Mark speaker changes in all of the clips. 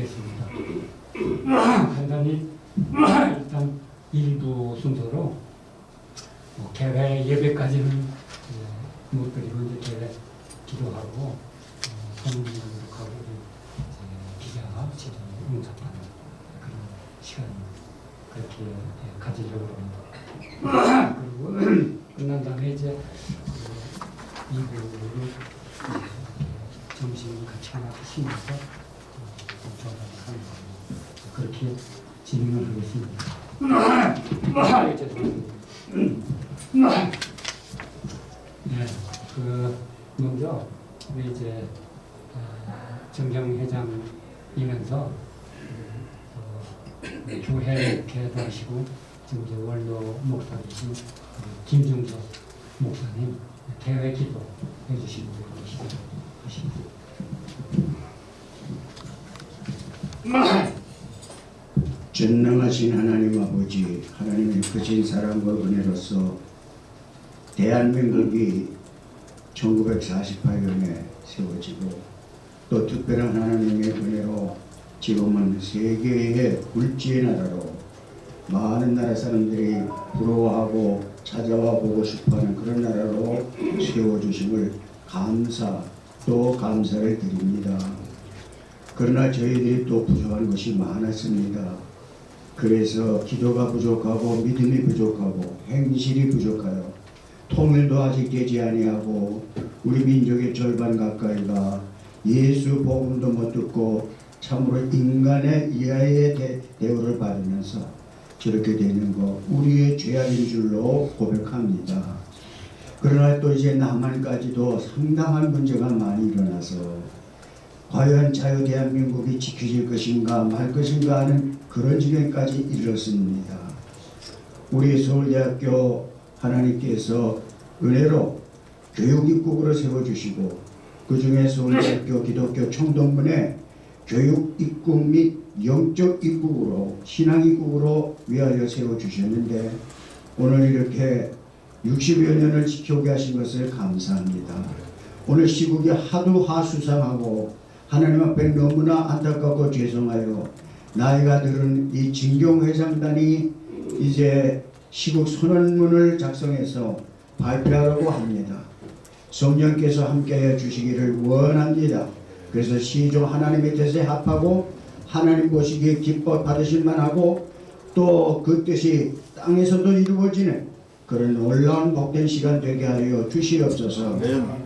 Speaker 1: 하겠습니다. 간단히 일단 일부 순서로 개회 예배까지는 못 드리고 이제 개회 기도하고 선언으로 가고 기자가 응답하는 그런 시간 그렇게 가지려고 합니다. 그리고 끝난 다음에 이제 2부를 점심 같이 하나 하시면서 하는 그렇게 진행을 하겠습니다. 네, 먼저 우리 이제 정경회장이면서 교회 개도 하시고 지금 이제 원로 목사이신 김중석 목사님 대회 기도 해주시고 계십니다.
Speaker 2: 전능하신 하나님 아버지, 하나님의 크신 사랑과 은혜로서 대한민국이 1948년에 세워지고 또 특별한 하나님의 은혜로 지금은 세계의 굴지의 나라로 많은 나라 사람들이 부러워하고 찾아와 보고 싶어하는 그런 나라로 세워주심을 또 감사를 드립니다. 그러나 저희들이 또 부족한 것이 많았습니다. 그래서 기도가 부족하고 믿음이 부족하고 행실이 부족하여 통일도 아직 되지 아니하고 우리 민족의 절반 가까이가 예수 복음도 못 듣고 참으로 인간의 이하의 대우를 받으면서 저렇게 되는 것 우리의 죄악인 줄로 고백합니다. 그러나 또 이제 남한까지도 상당한 문제가 많이 일어나서 과연 자유 대한민국이 지켜질 것인가 말 것인가 하는 그런 지경까지 이르렀습니다. 우리 서울대학교 하나님께서 은혜로 교육입국으로 세워주시고 그 중에 서울대학교 기독교 총동문회 교육입국 및 영적 입국으로 신앙입국으로 위하여 세워주셨는데 오늘 이렇게 60여 년을 지켜오게 하신 것을 감사합니다. 오늘 시국이 하도 하수상하고 하나님 앞에 너무나 안타깝고 죄송하여 나이가 들은 이 진경회장단이 이제 시국 선언문을 작성해서 발표하라고 합니다. 성령께서 함께해 주시기를 원합니다. 그래서 시종 하나님의 뜻에 합하고 하나님 보시기에 기뻐 받으실 만하고 또 그 뜻이 땅에서도 이루어지는 그런 놀라운 복된 시간 되게 하여 주시옵소서.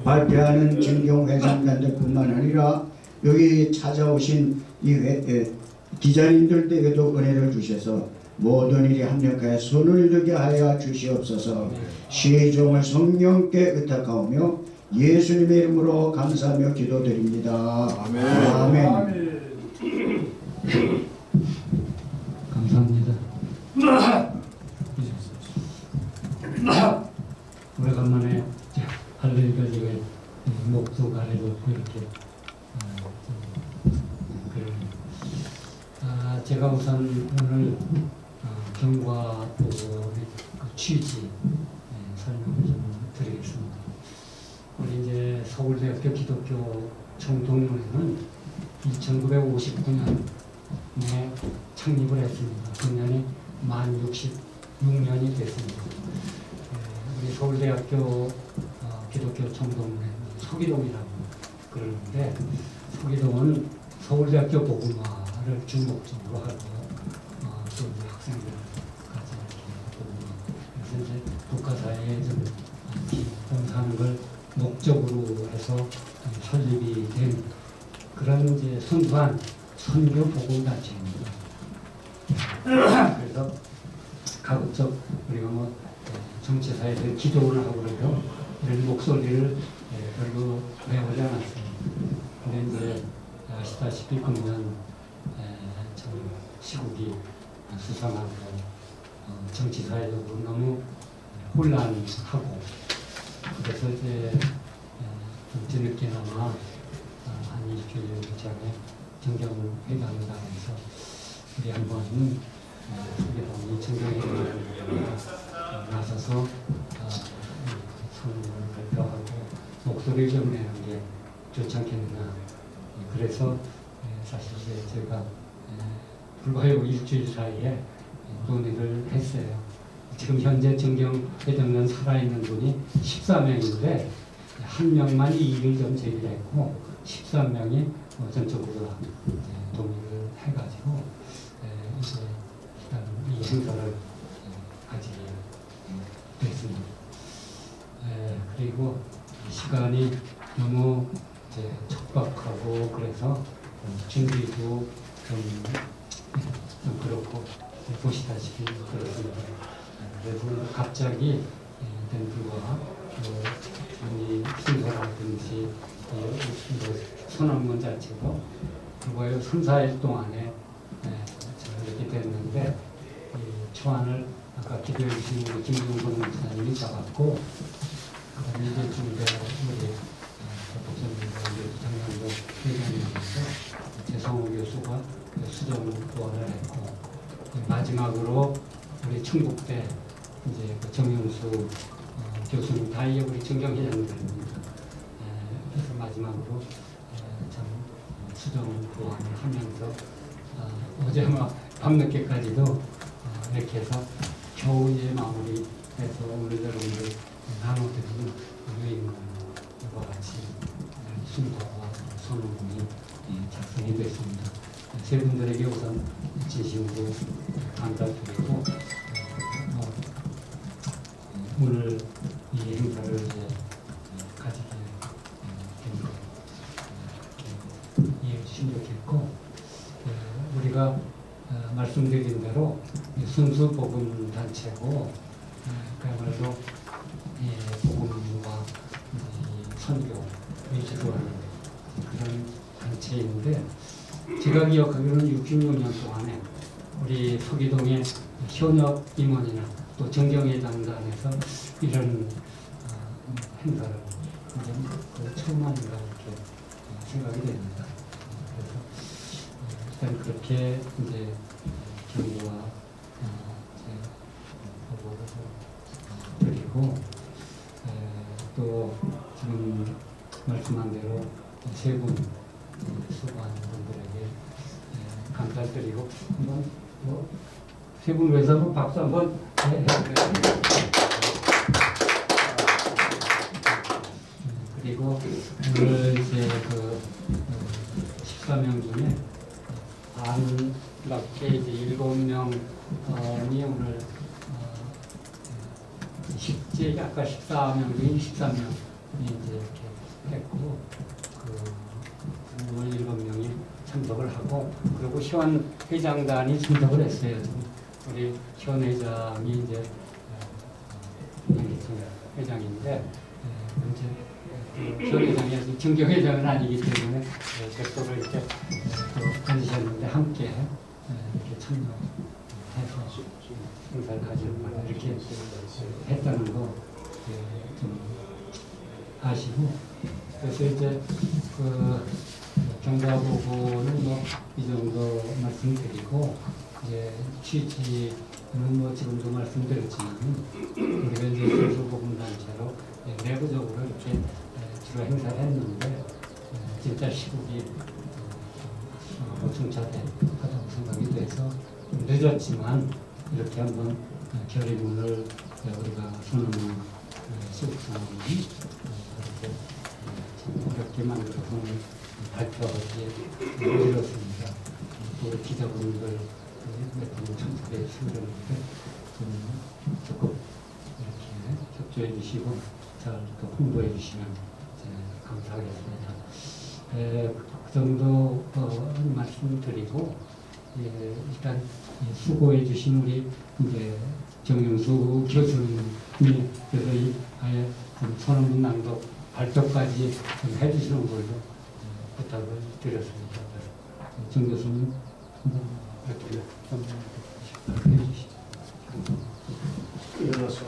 Speaker 2: 발표하는 진경회장단들뿐만 아니라 여기 찾아오신 이 기자님들에게도 은혜를 주셔서 모든 일이 합력하여 손을 들게 하여 주시옵소서. 시종을 성령께 의탁하오며 예수님의 이름으로 감사하며 기도드립니다.
Speaker 3: 아멘.
Speaker 2: 아멘.
Speaker 1: 감사합니다. 오래간만에 할렐루야 지금 목도 가려놓고 이렇게 제가 우선 오늘 경과 보고의 취지 설명을 좀 드리겠습니다. 우리 이제 서울대학교 기독교 총동문회는 1959년에 창립을 했습니다. 금년이 만 66년이 됐습니다. 우리 서울대학교 기독교 총동문회 서기동이라고 그러는데 서기동은 서울대학교 복음화를 주목적으로 하고 또 학생들까지 이렇게 복음화 그래서 이제 국가사회에 좀 봉사하는 걸 목적으로 해서 설립이 된 그런 이제 순수한 선교 복음 단체입니다. 그래서 가급적 우리가 뭐 정치사에 대해 기도를 하고 그래도 이런 목소리를 별로 내오지 않았습니다. 근데 이제 아시다시피 금년 시국이 수상하고 정치사회적으로 너무 혼란하고 그래서 이제 좀 뒤늦게나마 한 일주일 전에 정경을 회담을 당해서 우리 한번 서기동이 정경회담을 나서서 선언을 발표하고 목소리를 좀 내는 게 좋지 않겠느냐. 그래서 사실 제가 불과하고 일주일 사이에 논의를 했어요. 지금 현재 정경회장은 살아있는 분이 14명인데 한 명만 이의를 좀 제기를 했고 13명이 전적으로 동의를 해가지고 이제 일단 이 행사를 가지게 됐습니다. 그리고 시간이 너무 이제 촉박하고 그래서 준비도 좀 그렇고 보시다시피 그렇습니다. 그래서 갑자기 된 불과 이 순서라든지 선언문 자체도 불과요 3, 4일 동안에 이렇게 됐는데 초안을 아까 기도해 주신 우리 김동건 목사님이 잡았고 그다음에 이제 중대 우리 복선님과 장영도 회장님께서 재성호 교수가 수정 보완을 했고 마지막으로 우리 충북대 이제 정영수 교수님 다 우리 정경회장님들입니다. 그래서 마지막으로 참 수정 보완을 하면서 어제 밤늦게까지도 이렇게 해서 겨우 이제 마무리해서 오늘 여러분들 나눠드리는 유인과 같이 순서와 선언문이 작성이 됐습니다. 세 분들에게 우선 진심으로 감사드리고 오늘 이 행사를 이제 가지게 된 것 이해해 주시면 좋겠고 우리가 말씀드린 대로 순수 복음 단체고 그야말로 복음과 선교 위주로 하는 그런 단체인데 제가 기억하기로는 66년 동안에 우리 서기동의 현역 임원이나 또 정경회장단에서 이런 행사를 처음 하는가 이렇게 생각이 됩니다. 그래서 일단 그렇게 이제 경고와 보고를 드리고 또 지금 말씀한 대로 세 분 수고하는 분들에게 감사드리고 한번 세 분 외사로 박수 한번 그리고 오늘 이제 그 14명 중에 반밖에 이제 7명이 오늘 식재 아까 14명 중에 13명이 이제 이렇게 했고 오늘 7명이 참석을 하고 그리고 시원 회장단이 참석을 했어요. 우리 시원 회장이 이제 회장인데 이제 시원 회장이 아직 정경 회장은 아니기 때문에 벽돌을 이렇게 앉으셨는데 함께 이렇게 참여해서 행사를 가지는 말 이렇게 했다는 거 좀 아시고 그래서 이제 그 경과보고는 뭐 이 정도 말씀드리고 이제 취지는 뭐 지금도 말씀드렸지만 우리가 이제 순수복음단체로 내부적으로 이렇게 주로 행사를 했는데 진짜 시국이 중차대하다고 생각이 돼서 늦었지만 이렇게 한번 결의문을 우리가 선언을 수록선언을 이렇게 어렵게 만들어서 발표하기에 이르렀습니다. 또 기자분들 몇 분 참석해 주셨는데 조금 이렇게 협조해 주시고 잘 또 홍보해 주시면 감사하겠습니다. 그 정도 말씀드리고 일단 수고해 주신 우리 이제 정영수 교수님이 그래서 이 아예 선언문 낭독 발표까지 좀 해주시는 걸로 부탁을 드렸습니다. 정 교수님 이렇게 좀 해주시죠.
Speaker 3: 일어나서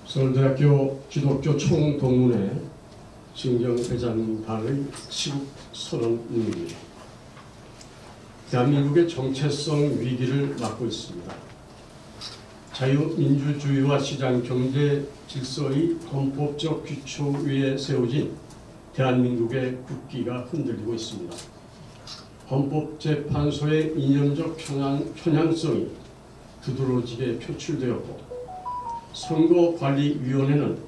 Speaker 3: 서울대학교 기독교 총동문회 정경회장단의 시국 선언문입니다. 대한민국의 정체성 위기를 맞고 있습니다. 자유민주주의와 시장 경제 질서의 헌법적 기초 위에 세워진 대한민국의 국기가 흔들리고 있습니다. 헌법재판소의 이념적 편향성이 두드러지게 표출되었고, 선거관리위원회는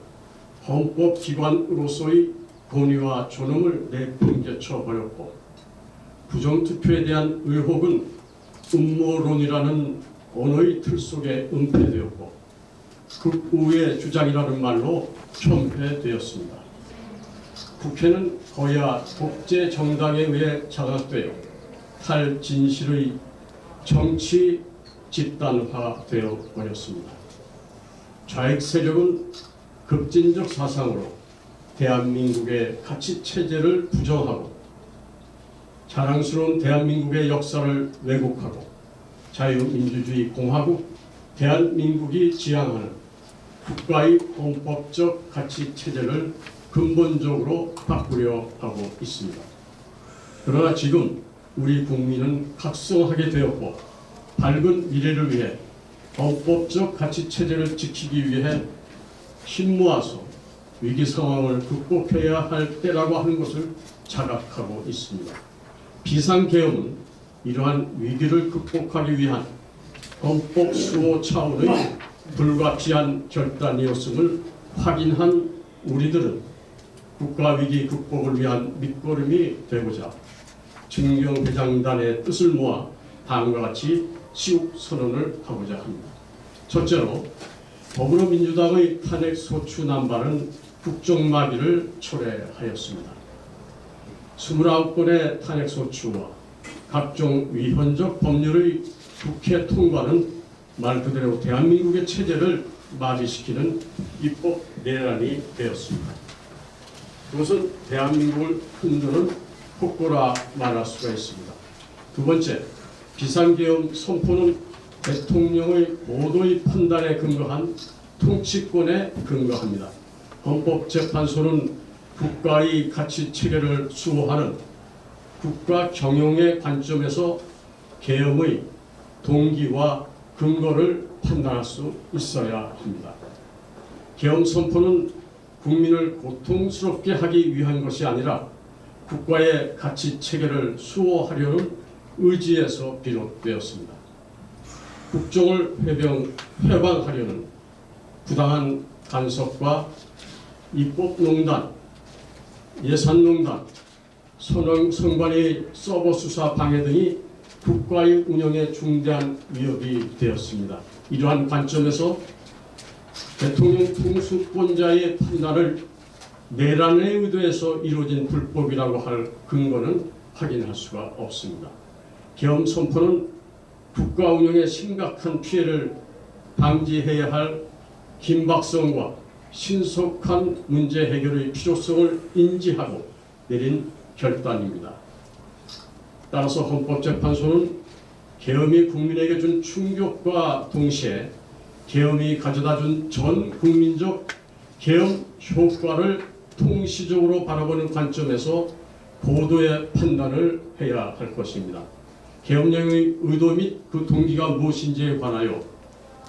Speaker 3: 헌법기관으로서의 권위와 존엄을 내팽개쳐 버렸고, 부정투표에 대한 의혹은 음모론이라는 언어의 틀 속에 은폐되었고, 극우의 주장이라는 말로 편폐되었습니다. 국회는 거야 독재 정당에 의해 장악되어 탈진실의 정치 집단화되어 버렸습니다. 좌익 세력은 급진적 사상으로 대한민국의 가치 체제를 부정하고, 자랑스러운 대한민국의 역사를 왜곡하고, 자유민주주의 공화국 대한민국이 지향하는 국가의 헌법적 가치 체제를 근본적으로 바꾸려 하고 있습니다. 그러나 지금 우리 국민은 각성하게 되었고, 밝은 미래를 위해 헌법적 가치 체제를 지키기 위해 힘 모아서 위기 상황을 극복해야 할 때라고 하는 것을 자각하고 있습니다. 비상계엄은 이러한 위기를 극복하기 위한 헌법 수호 차원의 불가피한 결단이었음을 확인한 우리들은 국가위기 극복을 위한 밑거름이 되고자 증경대장단의 뜻을 모아 다음과 같이 시국선언을 하고자 합니다. 첫째로, 더불어민주당의 탄핵소추 남발은 국정마비를 초래하였습니다. 29건의 탄핵소추와 각종 위헌적 법률의 국회 통과는 말 그대로 대한민국의 체제를 마비시키는 입법 내란이 되었습니다. 그것은 대한민국을 흔드는 폭거라 말할 수가 있습니다. 두 번째, 비상계엄 선포는 대통령의 모두의 판단에 근거한 통치권에 근거합니다. 헌법재판소는 국가의 가치 체계를 수호하는 국가 경영의 관점에서 계엄의 동기와 근거를 판단할 수 있어야 합니다. 계엄 선포는 국민을 고통스럽게 하기 위한 것이 아니라 국가의 가치 체계를 수호하려는 의지에서 비롯되었습니다. 국정을 회방하려는 부당한 간섭과 입법농단, 예산농단, 선관위 서버 수사 방해 등이 국가의 운영에 중대한 위협이 되었습니다. 이러한 관점에서 대통령 통수권자의 판단을 내란에 의도해서 이루어진 불법이라고 할 근거는 확인할 수가 없습니다. 계엄 선포는 국가 운영에 심각한 피해를 방지해야 할 긴박성과 신속한 문제 해결의 필요성을 인지하고 내린 결단입니다. 따라서 헌법재판소는 계엄이 국민에게 준 충격과 동시에 계엄이 가져다준 전 국민적 계엄 효과를 통시적으로 바라보는 관점에서 고도의 판단을 해야 할 것입니다. 계엄령의 의도 및 그 동기가 무엇인지에 관하여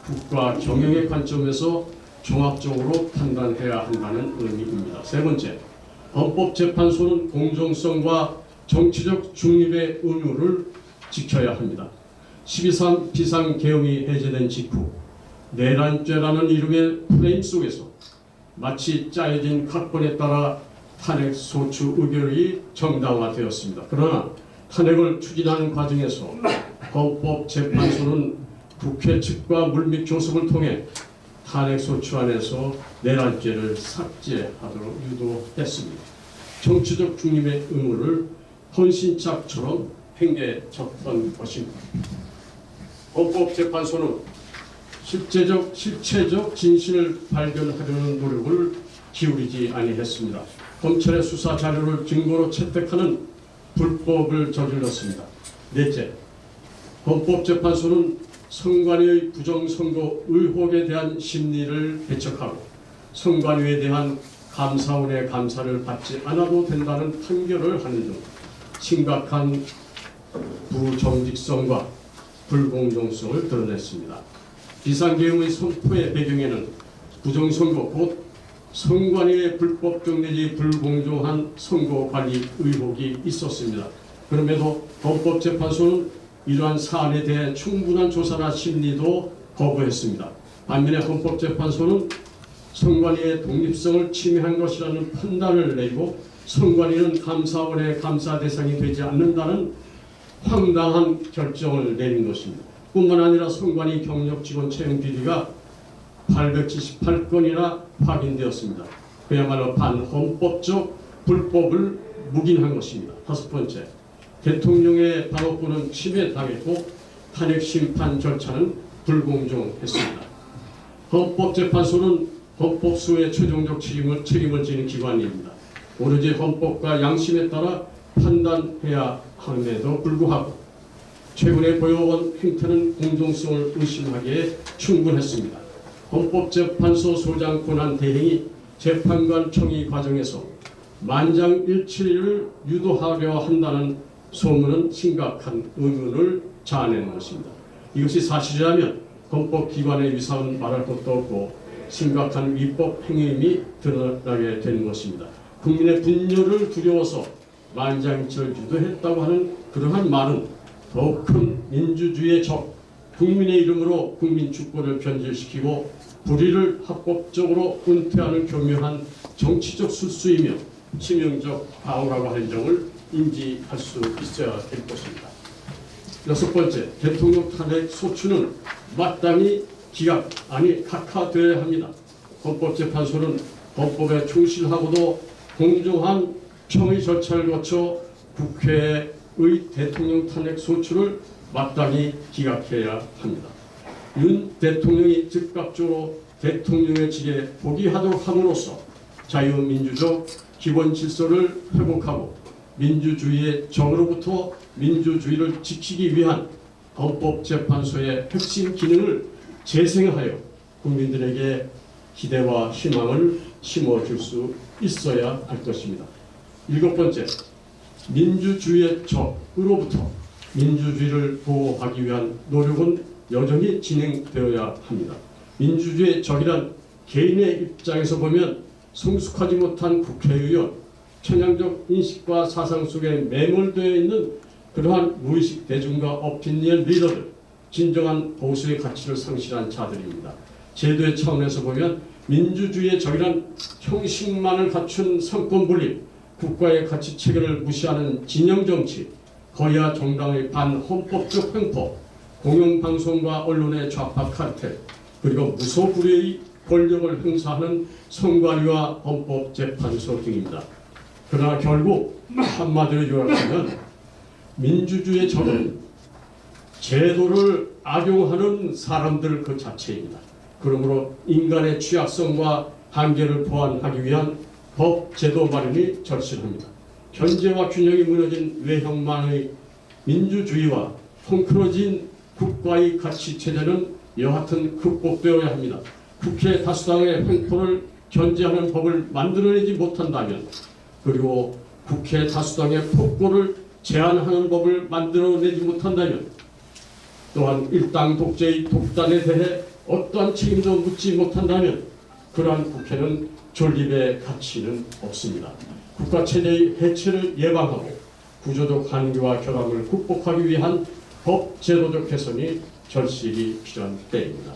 Speaker 3: 국가 경영의 관점에서 종합적으로 판단해야 한다는 의미입니다. 세 번째, 헌법재판소는 공정성과 정치적 중립의 의무를 지켜야 합니다. 12.3 비상계엄이 해제된 직후 내란죄라는 이름의 프레임 속에서 마치 짜여진 각본에 따라 탄핵소추 의결이 정당화되었습니다. 그러나 탄핵을 추진하는 과정에서 헌법재판소는 국회 측과 물밑 교섭을 통해 탄핵소추 안에서 내란죄를 삭제하도록 유도했습니다. 정치적 중립의 의무를 헌신짝처럼 행해졌던 것입니다. 헌법재판소는 실체적 진실을 발견하려는 노력을 기울이지 아니했습니다. 검찰의 수사 자료를 증거로 채택하는 불법을 저질렀습니다. 넷째, 헌법재판소는 선관위의 부정선거 의혹에 대한 심리를 배척하고 선관위에 대한 감사원의 감사를 받지 않아도 된다는 판결을 하는 등 심각한 부정직성과 불공정성을 드러냈습니다. 비상계엄의 선포의 배경에는 부정선거 곧 선관위의 불법적 내지 불공정한 선거관리 의혹이 있었습니다. 그럼에도 헌법재판소는 이러한 사안에 대해 충분한 조사나 심리도 거부했습니다. 반면에 헌법재판소는 선관위의 독립성을 침해한 것이라는 판단을 내리고 선관위는 감사원의 감사 대상이 되지 않는다는 황당한 결정을 내린 것입니다. 뿐만 아니라 선관위 경력 직원 채용 비리가 878건이나 확인되었습니다. 그야말로 반헌법적 불법을 묵인한 것입니다. 다섯 번째, 대통령의 방어권은 침해당했고 탄핵 심판 절차는 불공정했습니다. 헌법재판소는 헌법수의 최종적 책임을 지는 기관입니다. 오로지 헌법과 양심에 따라 판단해야 함에도 불구하고 최근에 보여온 행태는 공정성을 의심하기에 충분했습니다. 헌법재판소 소장 권한 대행이 재판관 청의 과정에서 만장일치를 유도하려 한다는 소문은 심각한 의문을 자아내는 것입니다. 이것이 사실이라면 헌법기관의 위상은 말할 것도 없고 심각한 위법 행위임이 드러나게 되는 것입니다. 국민의 분열을 두려워서 만장일치를 유도했다고 하는 그러한 말은 더욱 큰 민주주의의 적, 국민의 이름으로 국민 주권을 변질시키고 불의를 합법적으로 은퇴하는 교묘한 정치적 술수이며 치명적 방어라고 하는 점을 인지할 수 있어야 될 것입니다. 여섯 번째, 대통령 탄핵 소추는 마땅히 기각, 아니 각하되어야 합니다. 헌법재판소는 헌법에 충실하고도 공정한 청의 절차를 거쳐 국회의 대통령 탄핵 소추를 마땅히 기각해야 합니다. 윤 대통령이 즉각적으로 대통령의 직에 복위하도록 함으로써 자유민주적 기본 질서를 회복하고 민주주의의 적으로부터 민주주의를 지키기 위한 헌법재판소의 핵심 기능을 재생하여 국민들에게 기대와 희망을 심어줄 수 있어야 할 것입니다. 일곱 번째, 민주주의의 적으로부터 민주주의를 보호하기 위한 노력은 여전히 진행되어야 합니다. 민주주의의 적이란 개인의 입장에서 보면 성숙하지 못한 국회의원, 편향적 인식과 사상 속에 매몰되어 있는 그러한 무의식 대중과 오피니언 리더들, 진정한 보수의 가치를 상실한 자들입니다. 제도의 차원에서 보면 민주주의의 적이란 형식만을 갖춘 상권분립, 국가의 가치 체계를 무시하는 진영정치, 거야 정당의 반헌법적 횡포, 공영방송과 언론의 좌파 카르텔, 그리고 무소불위의 권력을 행사하는 선관위와 헌법재판소 등입니다. 그러나 결국 한마디로 요약하면 민주주의의 적은 제도를 악용하는 사람들 그 자체입니다. 그러므로 인간의 취약성과 한계를 보완하기 위한 법 제도 마련이 절실합니다. 견제와 균형이 무너진 외형만의 민주주의와 헝클어진 국가의 가치 체제는 여하튼 극복되어야 합니다. 국회 다수당의 횡포를 견제하는 법을 만들어내지 못한다면, 그리고 국회 다수당의 폭거를 제한하는 법을 만들어내지 못한다면, 또한 일당 독재의 독단에 대해 어떠한 책임도 묻지 못한다면 그러한 국회는 존립의 가치는 없습니다. 국가체제의 해체를 예방하고 구조적 한계와 결함을 극복하기 위한 법 제도적 개선이 절실히 필요한 때입니다.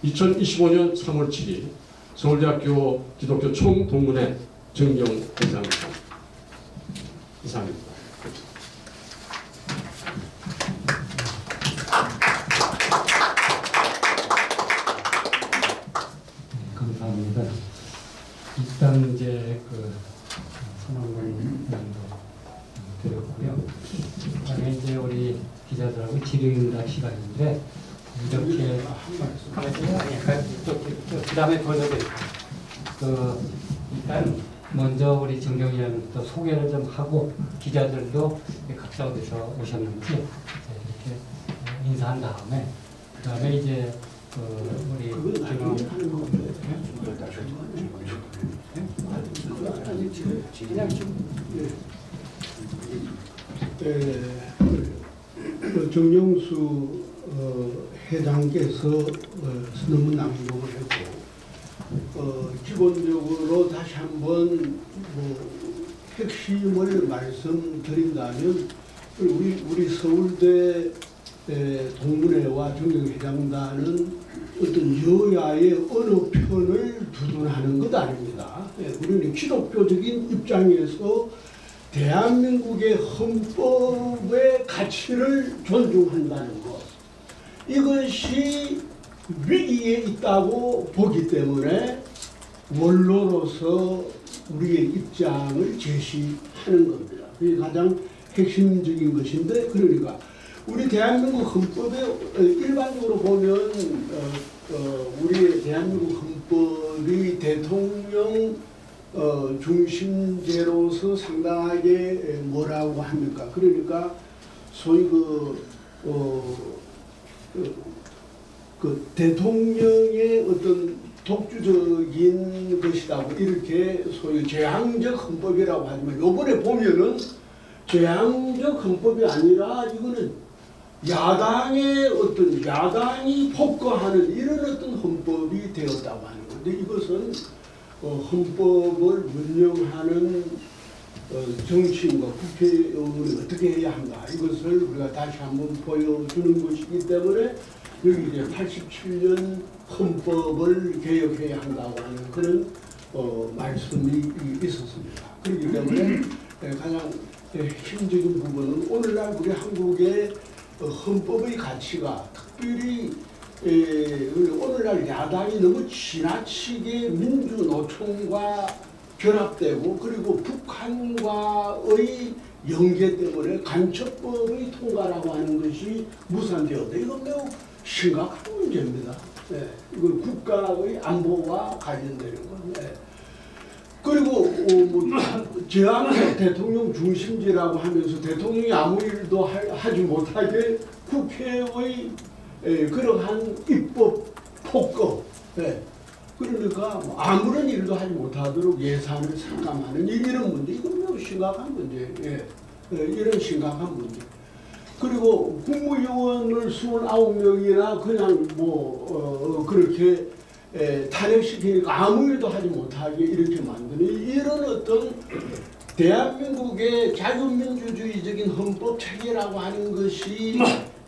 Speaker 3: 2025년 3월 7일 서울대학교 기독교 총동문회 정경회장입니다. 이상입니다.
Speaker 1: 감사합니다. 일단 이제 그 선언문도 드렸고요. 그다음에 이제 우리 기자들하고 질의응답 시간인데 이렇게 그다음에 번역을 일단 먼저 우리 정경위원부터 소개를 좀 하고 기자들도 각자 어디서 오셨는지 이렇게 인사한 다음에 그다음에 이제 우리
Speaker 4: 정영수 회장께서 너무 낭독을 했고 기본적으로 다시 한번 핵심을 말씀드린다면 우리 서울대 동문회와 정경회장단은 어떤 여야의 어느 편을 두둔하는 것 아닙니다. 우리는 기독교적인 입장에서 대한민국의 헌법의 가치를 존중한다는 것, 이것이 위기에 있다고 보기 때문에 원로로서 우리의 입장을 제시하는 겁니다. 그게 가장 핵심적인 것인데, 그러니까 우리 대한민국 헌법에 일반적으로 보면 우리 대한민국 헌법이 대통령 중심제로서 상당하게 뭐라고 합니까? 그러니까 소위 그 대통령의 어떤 독주적인 것이라고 이렇게 소위 제왕적 헌법이라고 하지만 요번에 보면은 제왕적 헌법이 아니라 이거는 야당이 폭거하는 이런 어떤 헌법이 되었다고 하는 건데, 이것은 헌법을 운영하는 정치인과 국회의원이 어떻게 해야 한가, 이것을 우리가 다시 한번 보여주는 것이기 때문에 여기 이제 87년 헌법을 개혁해야 한다고 하는 그런 말씀이 있었습니다. 그렇기 때문에 가장 핵심적인 부분은 오늘날 우리 한국의 헌법의 가치가 특별히 오늘날 야당이 너무 지나치게 민주노총과 결합되고 그리고 북한과의 연계 때문에 간첩법의 통과라고 하는 것이 무산되었다. 이건 매우 심각한 문제입니다. 이건 국가의 안보와 관련되는 건데, 그리고 제왕적 대통령 중심제라고 하면서 대통령이 아무 일도 하지 못하게 국회의 그러한 입법 폭거, 그러니까 아무런 일도 하지 못하도록 예산을 삭감하는 이런 문제, 이건 매우 심각한 문제, 이런 심각한 문제. 그리고 국무위원을 29명이나 그냥 그렇게 탄핵시키니까 아무 일도 하지 못하게 이렇게 만드는 이런 어떤 대한민국의 자유민주주의적인 헌법 체계라고 하는 것이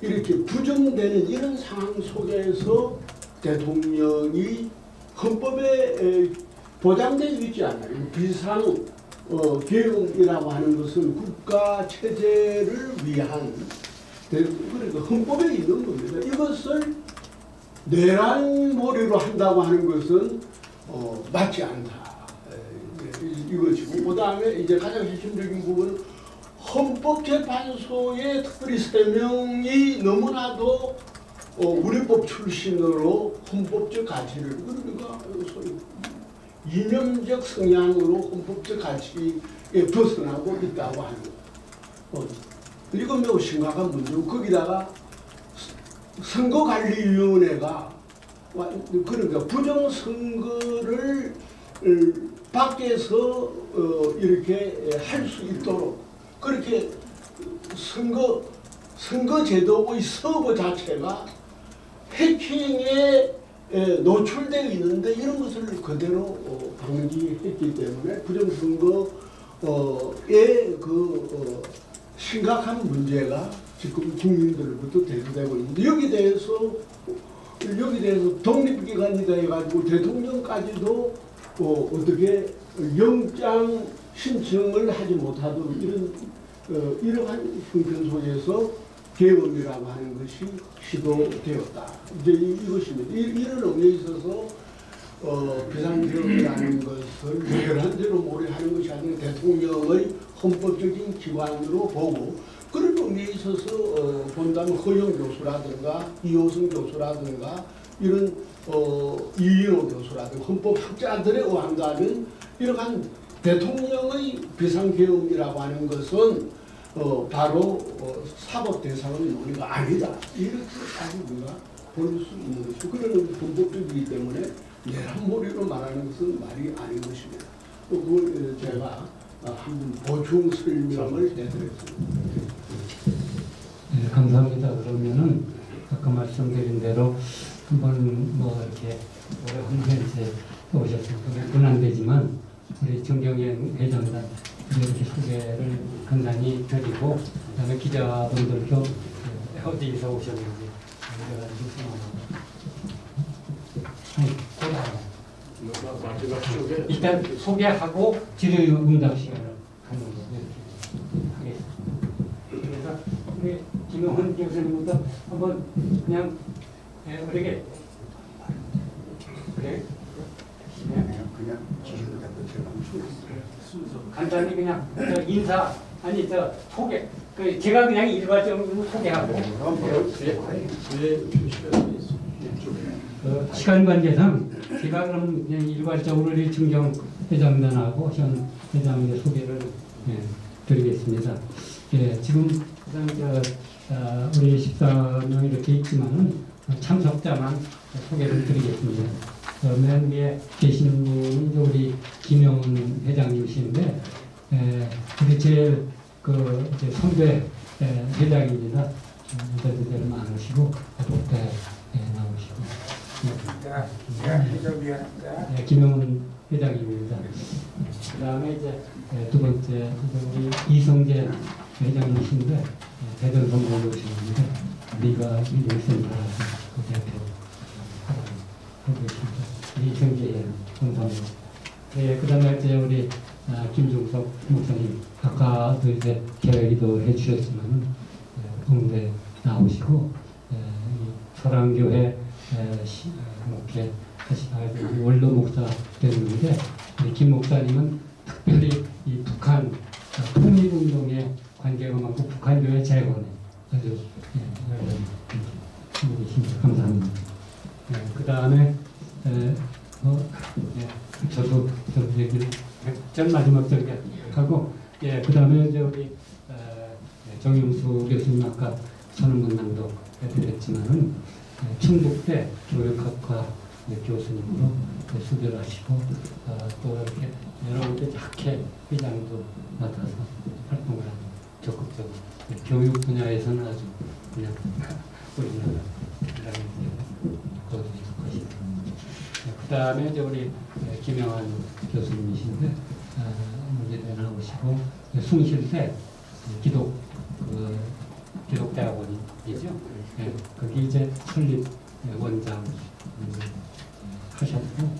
Speaker 4: 이렇게 부정되는 이런 상황 속에서 대통령이 헌법에 보장되어 있지 않아요. 비상 계엄이라고 하는 것은 국가 체제를 위한, 그러니까 헌법에 있는 겁니다. 이것을 내란몰이로 한다고 하는 것은 맞지 않다. 이것이고, 그 다음에 이제 가장 핵심적인 부분은 헌법재판소의 특별히 3명이 너무나도 우리법 출신으로 헌법적 가치를, 그러니까 소위 이념적 성향으로 헌법적 가치에 벗어나고 있다고 하는 것. 이건 매우 심각한 문제고, 거기다가 선거관리위원회가 그러니까 부정선거를 밖에서 이렇게 할 수 있도록 그렇게 선거제도의 서거 자체가 해킹에 노출되어 있는데 이런 것을 그대로 방지했기 때문에 부정선거의 심각한 문제가 지금 국민들로부터 대두되고 있는데, 여기 대해서 독립기관이 돼가지고 대통령까지도 어떻게 영장 신청을 하지 못하도록 이러한 형편 속에서 계엄이라고 하는 것이 시도되었다. 이제 이것입니다. 이런 의미에 있어서 비상계엄이라는 것을 외교란대로 몰이하는 것이 아니라 대통령의 헌법적인 기관으로 보고, 그런 의미에 있어서 본다면 허영 교수라든가 이호승 교수라든가 이런 이인호 교수라든가 헌법학자들에 의한다면 이러한 대통령의 비상계엄이라고 하는 것은 바로 사법 대상의 논의가 아니다. 이렇게 우리가 볼 수 있는 것이고, 그런 헌법적이기 때문에 내란몰이로 말하는 것은 말이 아닌 것입니다. 그걸 제가 한번 보충 설명을 해드렸습니다.
Speaker 1: 감사합니다. 그러면은 아까 말씀드린 대로 한번 뭐 이렇게 오래 한번 이제 오셨으니까 몇 분 안 되지만 우리 정경영 회장단 이렇게 소개를 간단히 드리고 그다음에 기자분들도 어디서 오셨는지
Speaker 3: 마지막 쪽에
Speaker 1: 일단 소개하고 질의응답 시간을 갖는 거 이렇게 하겠습니다. 그래서 우리 김용훈 교수님부터 한번 그냥 우리에게 그래
Speaker 4: 그냥 지금 갖다 제가
Speaker 3: 순서
Speaker 1: 간단히 그냥 인사 아니 소개 제가 그냥 일괄적으로 소개하고
Speaker 3: 뒤에 표시가 돼 있어.
Speaker 1: 시간 관계상 제가 그럼 그냥 일괄적으로 우리 중경 회장단하고 현 회장의 소개를 드리겠습니다. 예, 지금 우리 14명 이렇게 있지만은 참석자만 소개를 드리겠습니다. 맨 위에 계신 분이 우리 김영훈 회장님이신데, 우리 제일 이제 선배 회장입니다. 여자들 많으시고 독대 나오시고. 네, 김영훈 회장님입니다. 그 다음에 이제 두 번째 우리 이성재 회장님이신데 대전 선거로 오시는데 우리가 인생센터라서 그 대표 하고 계십니다. 이성재 감사합니다. 네, 그 다음에 이제 우리 김종석 목사님 아까도 이제 계획도 해주셨지만 홍대 나오시고 사랑교회 목회 하시다가 원로 목사 되는데 김 목사님은 특별히 이 북한 통일운동에 관계가 많고 북한교회 재건에 아주 분이십니다. 감사합니다. 그 다음에 저도 얘기를 전 마지막 절개 하고 그 다음에 이제 우리 정용수 교수님 아까 선언문낭도 해드렸지만은 충북대 교육학과 교수님으로 수배를 하시고 또 이렇게 여러 군데 학회 회장도 맡아서 활동을 하는 적극적으로 교육 분야에서는 아주 그냥 우리나라 거기에 속하시고 그 다음에 이제 우리 김영환 교수님이신데 문제대 나오시고 숭실대 기독대학원이죠. 거기 이제 설립 원장 하셨고,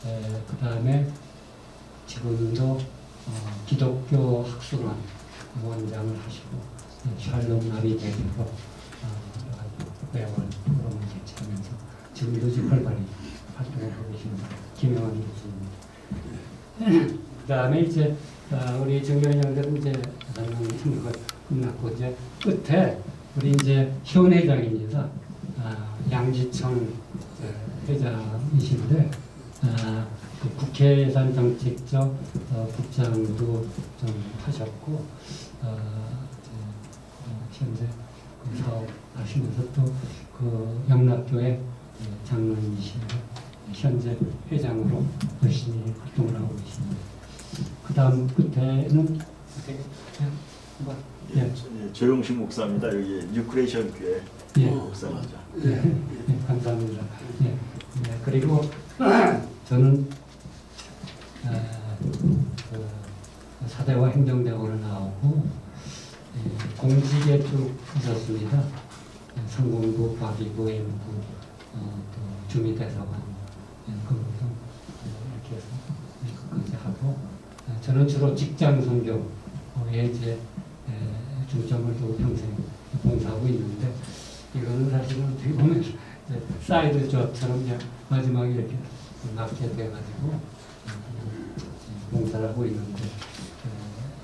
Speaker 1: 그 다음에 지금도 기독교 학술원 원장을 하시고 샬롬 나비 대교로 매월 프로그램을 개최하면서 지금도 지금 활발히 활동을 하고 계시는 김영환 교수입니다. 그 다음에 이제 우리 정경영들은 이제 등록을 끝났고 이제 끝에 우리 이제 현 회장입니다. 양지청 회장이신데 그 국회예산정책적 국장도 좀 하셨고 현재 그 사업 하시면서 또 그 영락교회 장로님이신데 현재 회장으로 열심히 활동을 하고 계십니다. 그 다음 끝에는
Speaker 5: 조용식 목사입니다. 여기 뉴크레이션 교회 목사입니다.
Speaker 1: 감사합니다. 그리고 저는 사대와 행정대학원을 나오고 공직에 쭉 있었습니다. 상공부, 과기부, M부, 또 주미대사관 근무등 이렇게 해서 끝까지 하고 저는 주로 직장 선교에 이제 중점을 두고 평생 봉사하고 있는데 이거는 사실은 어떻게 보면 사이드 잡처럼 그냥 마지막에 이렇게 납치가 돼가지고 봉사를 하고 있는데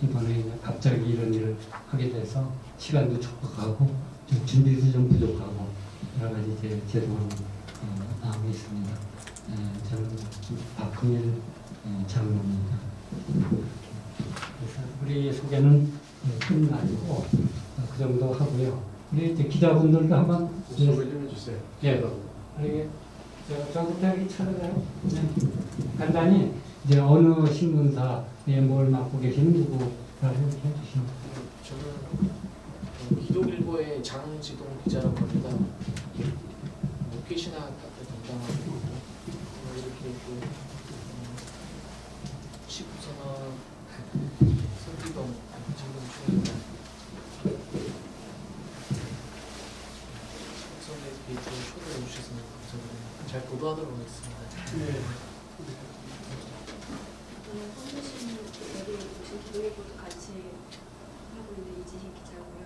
Speaker 1: 이번에 갑자기 이런 일을 하게 돼서 시간도 촉박하고 좀 준비도 좀 부족하고 여러 가지 이제 죄송한 마음이 있습니다. 저는 박흥일 장로입니다. 그래서 우리 소개는 끝나고 그 정도 하고요. 우리 이제 기자분들도 한번
Speaker 3: 소개 좀 해주세요.
Speaker 1: 우리 저부터 여기 찾아가요. 간단히 이제 어느 신문사에 뭘 맡고 계시는 누구라고 이렇게 해주시면.
Speaker 3: 저는
Speaker 6: 기독일보의 장지동 기자라고 합니다. 목회신학 담당하고 있고 이렇게 또 19선언 성기동 장동춘입니다. 성대 게이트에 초대해 주셔서 감사드립니다. 잘 보도하도록 하겠습니다.
Speaker 4: 네.
Speaker 7: 선교신 여기 오신 기독일보도 같이 하고 있는 이지희 기자고요.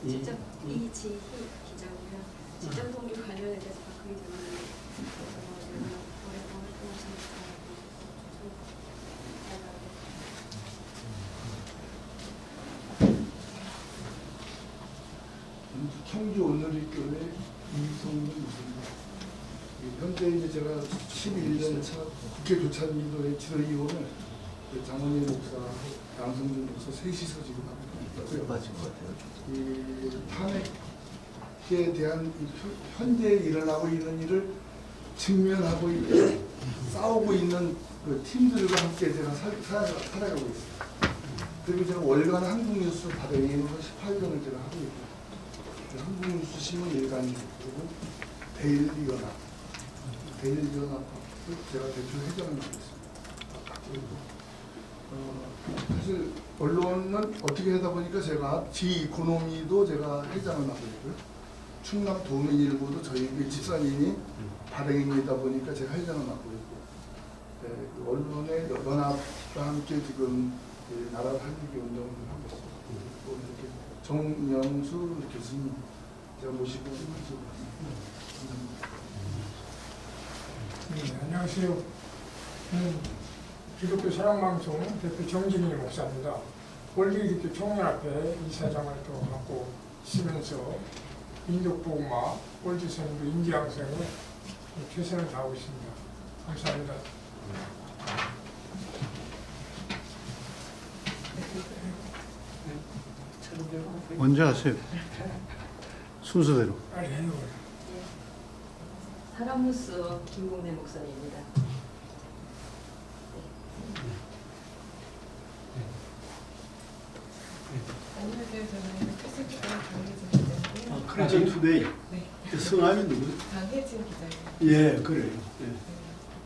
Speaker 7: 직접 이지희 기자고요. 직접 선교 관련에 대해서 바꾸기 때문에 내가 오랫동안 활동하시니까
Speaker 4: 청주 오늘리교회 이성근 목사입니다. 현재 이제 제가 11년 차 국회 교찬인도의 지도위원을 장원희 목사, 양성준 목사 셋이서 지금 하고 있고요.
Speaker 5: 맞은 것 같아요.
Speaker 4: 이 탄핵에 대한 현재 일어나고 있는 일을 직면하고 있는, 싸우고 있는 그 팀들과 함께 제가 살아가고 있습니다. 그리고 제가 월간 한국뉴스 발행인으로 18년을 제가 하고 있고, 한국뉴스 신문 일간 그리고 데일리연합 제가 대표 회장을 맡고 있습니다. 그리고 사실 언론은 어떻게 하다 보니까 제가 지이코노미도 제가 회장을 맡고 있고요. 충남 도민일보도 저희 집사님이 발행인이다 보니까 제가 회장을 맡고 있고, 네, 그 언론의 연합과 함께 지금 나라 살리기 운동을 하고 있습니다. 또 이렇게 정명수 교수님 제가 모시고 있습니다. 감사합니다.
Speaker 8: 네, 안녕하세요. 기독교 사랑방송 대표 정진희 목사입니다. 월드기독교 총연합회 이사장을 또 맡고 있으면서 민족복음화, 월드선교 인지양성에 최선을 다하고 있습니다. 감사합니다.
Speaker 9: 먼저 하세요. 순서대로.
Speaker 8: 빨리 해요.
Speaker 7: 사람뉴스 김국래 목사님입니다.
Speaker 10: 안녕하세요. 저는 캐스터의 강혜진 기자고요.
Speaker 4: 크리스천 투데이.
Speaker 10: 네.
Speaker 4: 성함이 누구요?
Speaker 10: 강혜진 기자예요.
Speaker 4: 예, 그래요.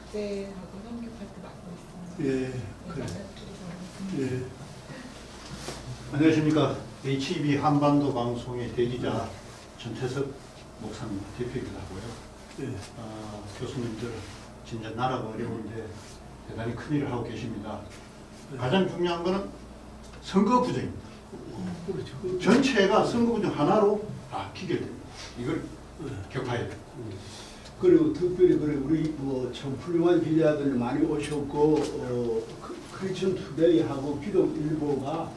Speaker 10: 국제하고 선교 파트 맡고 있습니다.
Speaker 4: 예,
Speaker 10: 네,
Speaker 4: 그래요.
Speaker 10: 나가토리
Speaker 4: 예.
Speaker 9: 안녕하십니까. HB 한반도 방송의 대기자 전태석 목사님 대표이기도 하고요.
Speaker 4: 예.
Speaker 9: 교수님들 진짜 나라가 어려운데 대단히 큰일을 하고 계십니다. 가장 중요한 거는 선거 부정입니다.
Speaker 4: 그렇죠.
Speaker 9: 전체가 선거 부정 하나로 다 기결됩니다. 이걸 격파해야 돼요.
Speaker 11: 그리고 특별히 그래 우리 참 훌륭한 기자들 많이 오셨고 크리스천 투데이하고 기독일보가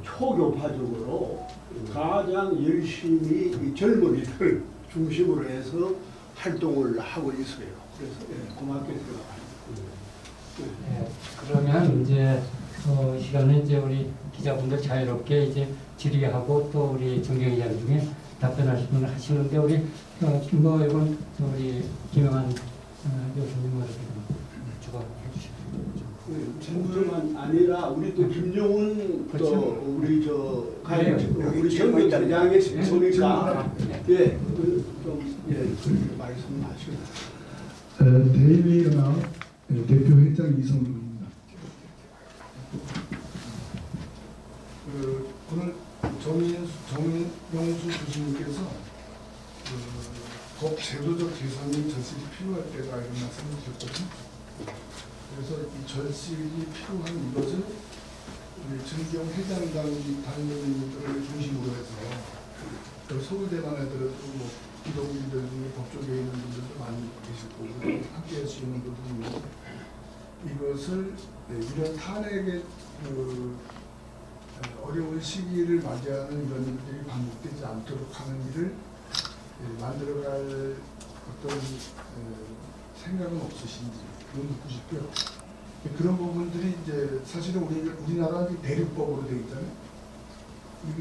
Speaker 11: 초교파적으로 가장 열심히 이 젊은이들 중심으로 해서 활동을 하고 있어요. 그래서 고맙게 생각합니다.
Speaker 1: 네, 그러면 이제 시간은 이제 우리 기자분들 자유롭게 이제 질의하고 또 우리 정경 기자 중에 답변하실 분을 하시는데 우리 뭐 이건 우리 김영환 교수님 이렇게 주관해 주시죠.
Speaker 11: 전부만 아니라 우리 또 김용훈
Speaker 1: 그렇죠.
Speaker 11: 또 우리
Speaker 1: 네.
Speaker 11: 우리 정비장에 있으니까
Speaker 1: 네.
Speaker 11: 좀 말씀하시고.
Speaker 12: 데일리 연합 대표 회장 이성근입니다. 오늘 정명수 교수님께서 법 제도적 개선이 절실히 필요할 때다 이런 말씀을 주셨거든요. 그래서 이 절실히 필요한 이것을 우리 정경 회장단이 단원들을 중심으로 해서 서울대만 하더라도 뭐 기독인들 중에 법조계에 있는 분들도 많이 계실 거고 함께 할 수 있는 분들도 있는데 이것을 이런 탄핵의 어려운 시기를 맞이하는 이런 일들이 반복되지 않도록 하는 일을 만들어갈 어떤 생각은 없으신지 그건 듣고 싶고요. 그런 부분들이 이제 사실은 우리나라는 대륙법으로 되어 있잖아요.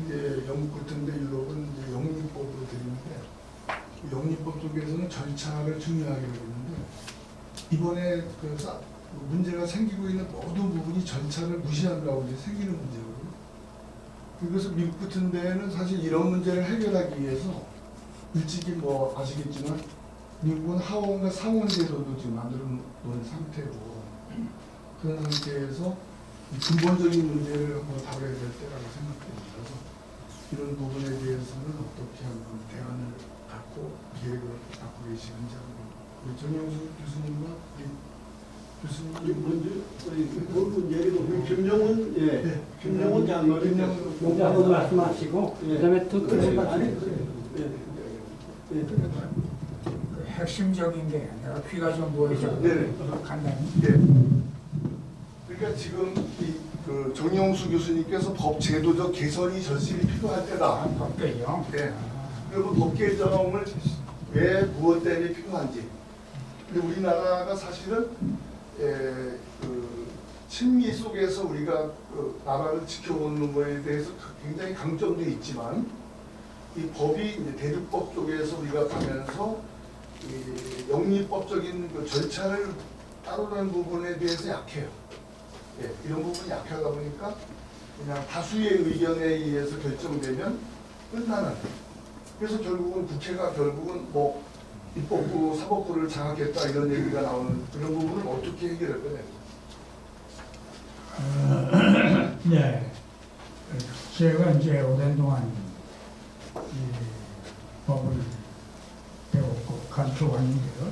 Speaker 12: 이제 영국 같은데 유럽은 이제 영리법으로 되어 있는데 영리법 쪽에서는 절차를 중요하게 하고 있는데 이번에 문제가 생기고 있는 모든 부분이 절차를 무시한다고 이제 생기는 문제거든요. 그래서 미국 같은 데는 사실 이런 문제를 해결하기 위해서 일찍이 뭐 아시겠지만 미국은 하원과 상원제도도 지금 만들어 놓은 상태고 그런 상태에서 근본적인 문제를 한번 다뤄야 될 때라고 생각됩니다. 그래서 이런 부분에 대해서는 어떻게 한번 대안을 갖고 계획을 갖고 계시는지 한번 우리 정영수 교수님과 교수님
Speaker 11: 그 문제고 김정은 김정은 장관이
Speaker 1: 먼저 한번 말씀하시고 그다음에 또
Speaker 8: 그 핵심적인 게 내가 귀가 좀 보여서 간단히.
Speaker 12: 그러니까 지금 그 정영수 교수님께서 법 제도적 개선이 절실히 필요할 때다.
Speaker 8: 법 개정.
Speaker 12: 네. 그리고 법 개정을 왜 무엇 때문에 필요한지. 근데 우리나라가 사실은 그 친미 속에서 우리가 그 나라를 지켜오는 거에 대해서 굉장히 강점도 있지만 이 법이 이제 대륙법 쪽에서 우리가 가면서 이 영리법적인 그 절차를 따르는 부분에 대해서 약해요. 이런 부분이 약하다 보니까 그냥 다수의 의견에 의해서 결정되면 끝나는. 그래서 결국은 국회가 결국은 뭐 입법부, 사법부를 장악했다 이런 얘기가 나오는 그런 부분을 어떻게 해결할 거냐.
Speaker 8: 네. 제가 이제 오랜 동안 이 법을 배웠고 가르쳐왔는데요.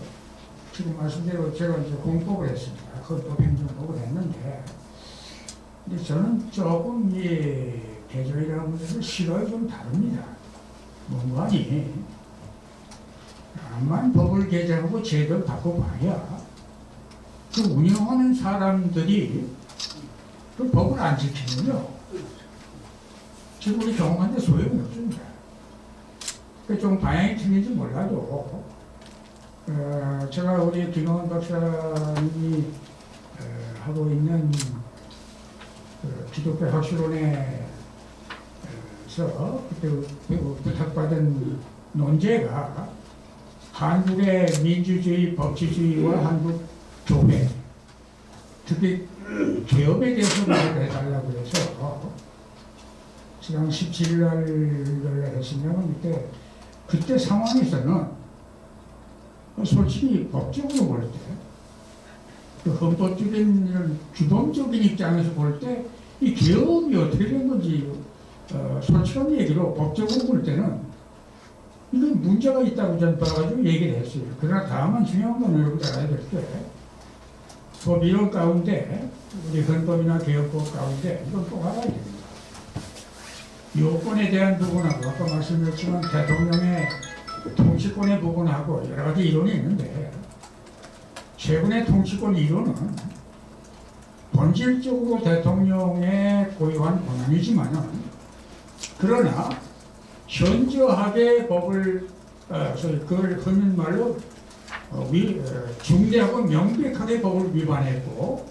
Speaker 8: 지금 말씀대로 제가 이제 공법을 했습니다. 헌법 행정법을 했는데, 근데 저는 조금 이 개정이라는 문제는 시각이 좀 다릅니다. 뭔가니 다만 법을 개정하고 제도를 바꿔봐야 그 운영하는 사람들이 그 법을 안 지키면요, 지금 우리 경험하는데 소용이 없습니다. 좀 방향이 틀린지 몰라도 제가 우리 김영원 박사님이 하고 있는 기독교 학술원에서 그때 부탁받은 논제가 한국의 민주주의, 법치주의와 한국 교회, 특히 개업에 대해서 말을 해달라고 해서 지난 17일 날 했으면 그때 상황에서는 솔직히 법적으로 볼 때, 그 헌법적인 이런 규범적인 입장에서 볼 때 이 개업이 어떻게 된 건지 솔직한 얘기로 법적으로 볼 때는 이건 문제가 있다고 저는 봐가지고 얘기를 했어요. 그러나 다만 중요한 건 여러분 알아야 될 게, 법 이론 가운데 우리 헌법이나 개업법 가운데 이건 꼭 알아야 됩니다. 요건에 대한 부분하고 아까 말씀드렸지만 대통령의 통치권의 부분하고 여러 가지 이론이 있는데, 최근의 통치권 이론은 본질적으로 대통령의 고유한 권한이지만은, 그러나 현저하게 법을 그걸 흔히 말로 중대하고 명백하게 법을 위반했고,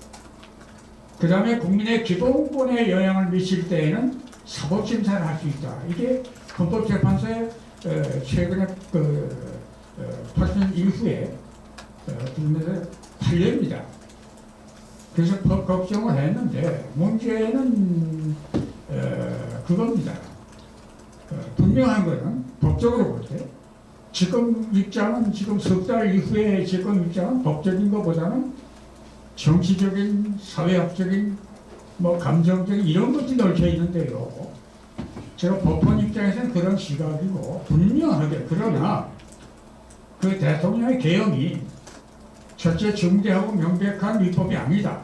Speaker 8: 그 다음에 국민의 기본권에 영향을 미칠 때에는 사법심사를 할 수 있다. 이게 헌법재판소의 최근에 80년 이후에 국내에서 8년입니다. 그래서 법 걱정을 했는데, 문제는 그겁니다. 분명한 것은 법적으로 볼 때 지금 입장은, 지금 석 달 이후에 지금 입장은 법적인 것보다는 정치적인, 사회학적인, 뭐 감정적인 이런 것들이 얽혀 있는데요. 제가 법원 입장에서는 그런 시각이고, 분명하게, 그러나 그 대통령의 계엄이 첫째 중대하고 명백한 위법이 아니다.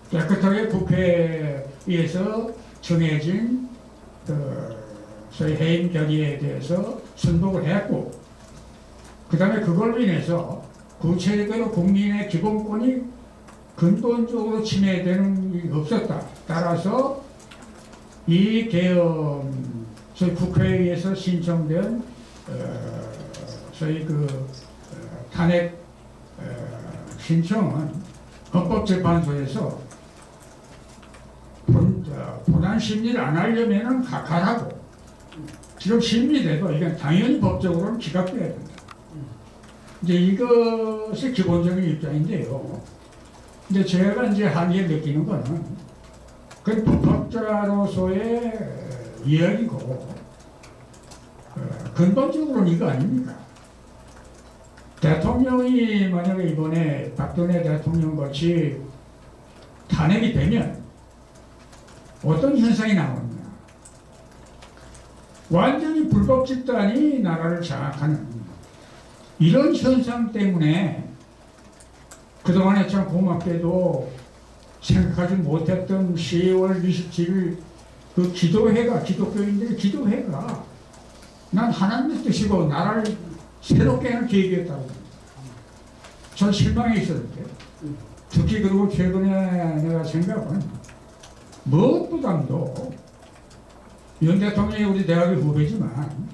Speaker 8: 깨끗하게 국회에서 정해진 소위 해임 결의에 대해서 순복을 했고, 그 다음에 그걸로 인해서 구체적으로 국민의 기본권이 근본적으로 침해되는 일이 없었다. 따라서 이 계엄, 소위 국회에서 신청된 소위 탄핵 신청은 헌법재판소에서 본안 심리를 안 하려면은 가라고. 지금 심리돼도 이건 당연히 법적으로는 기각돼야 된다. 이제 이것이 기본적인 입장인데요. 근데 제가 이제 한계를 느끼는 거는, 그 법학자로서의 이야기고 근본적으로는 이거 아닙니까? 대통령이 만약에 이번에 박근혜 대통령 같이 탄핵이 되면 어떤 현상이 나오느냐? 완전히 불법 집단이 나라를 장악하는 이런 현상 때문에 그동안에 참 고맙게도 생각하지 못했던 10월 27일 그 기도회가, 기독교인들의 기도회가 난 하나님의 뜻이고 나라를 새롭게 하는 계획이었다고. 전 실망해 있었는데 특히 그리고 최근에 내가 생각은 무엇보다도 윤 대통령이 우리 대학의 후배지만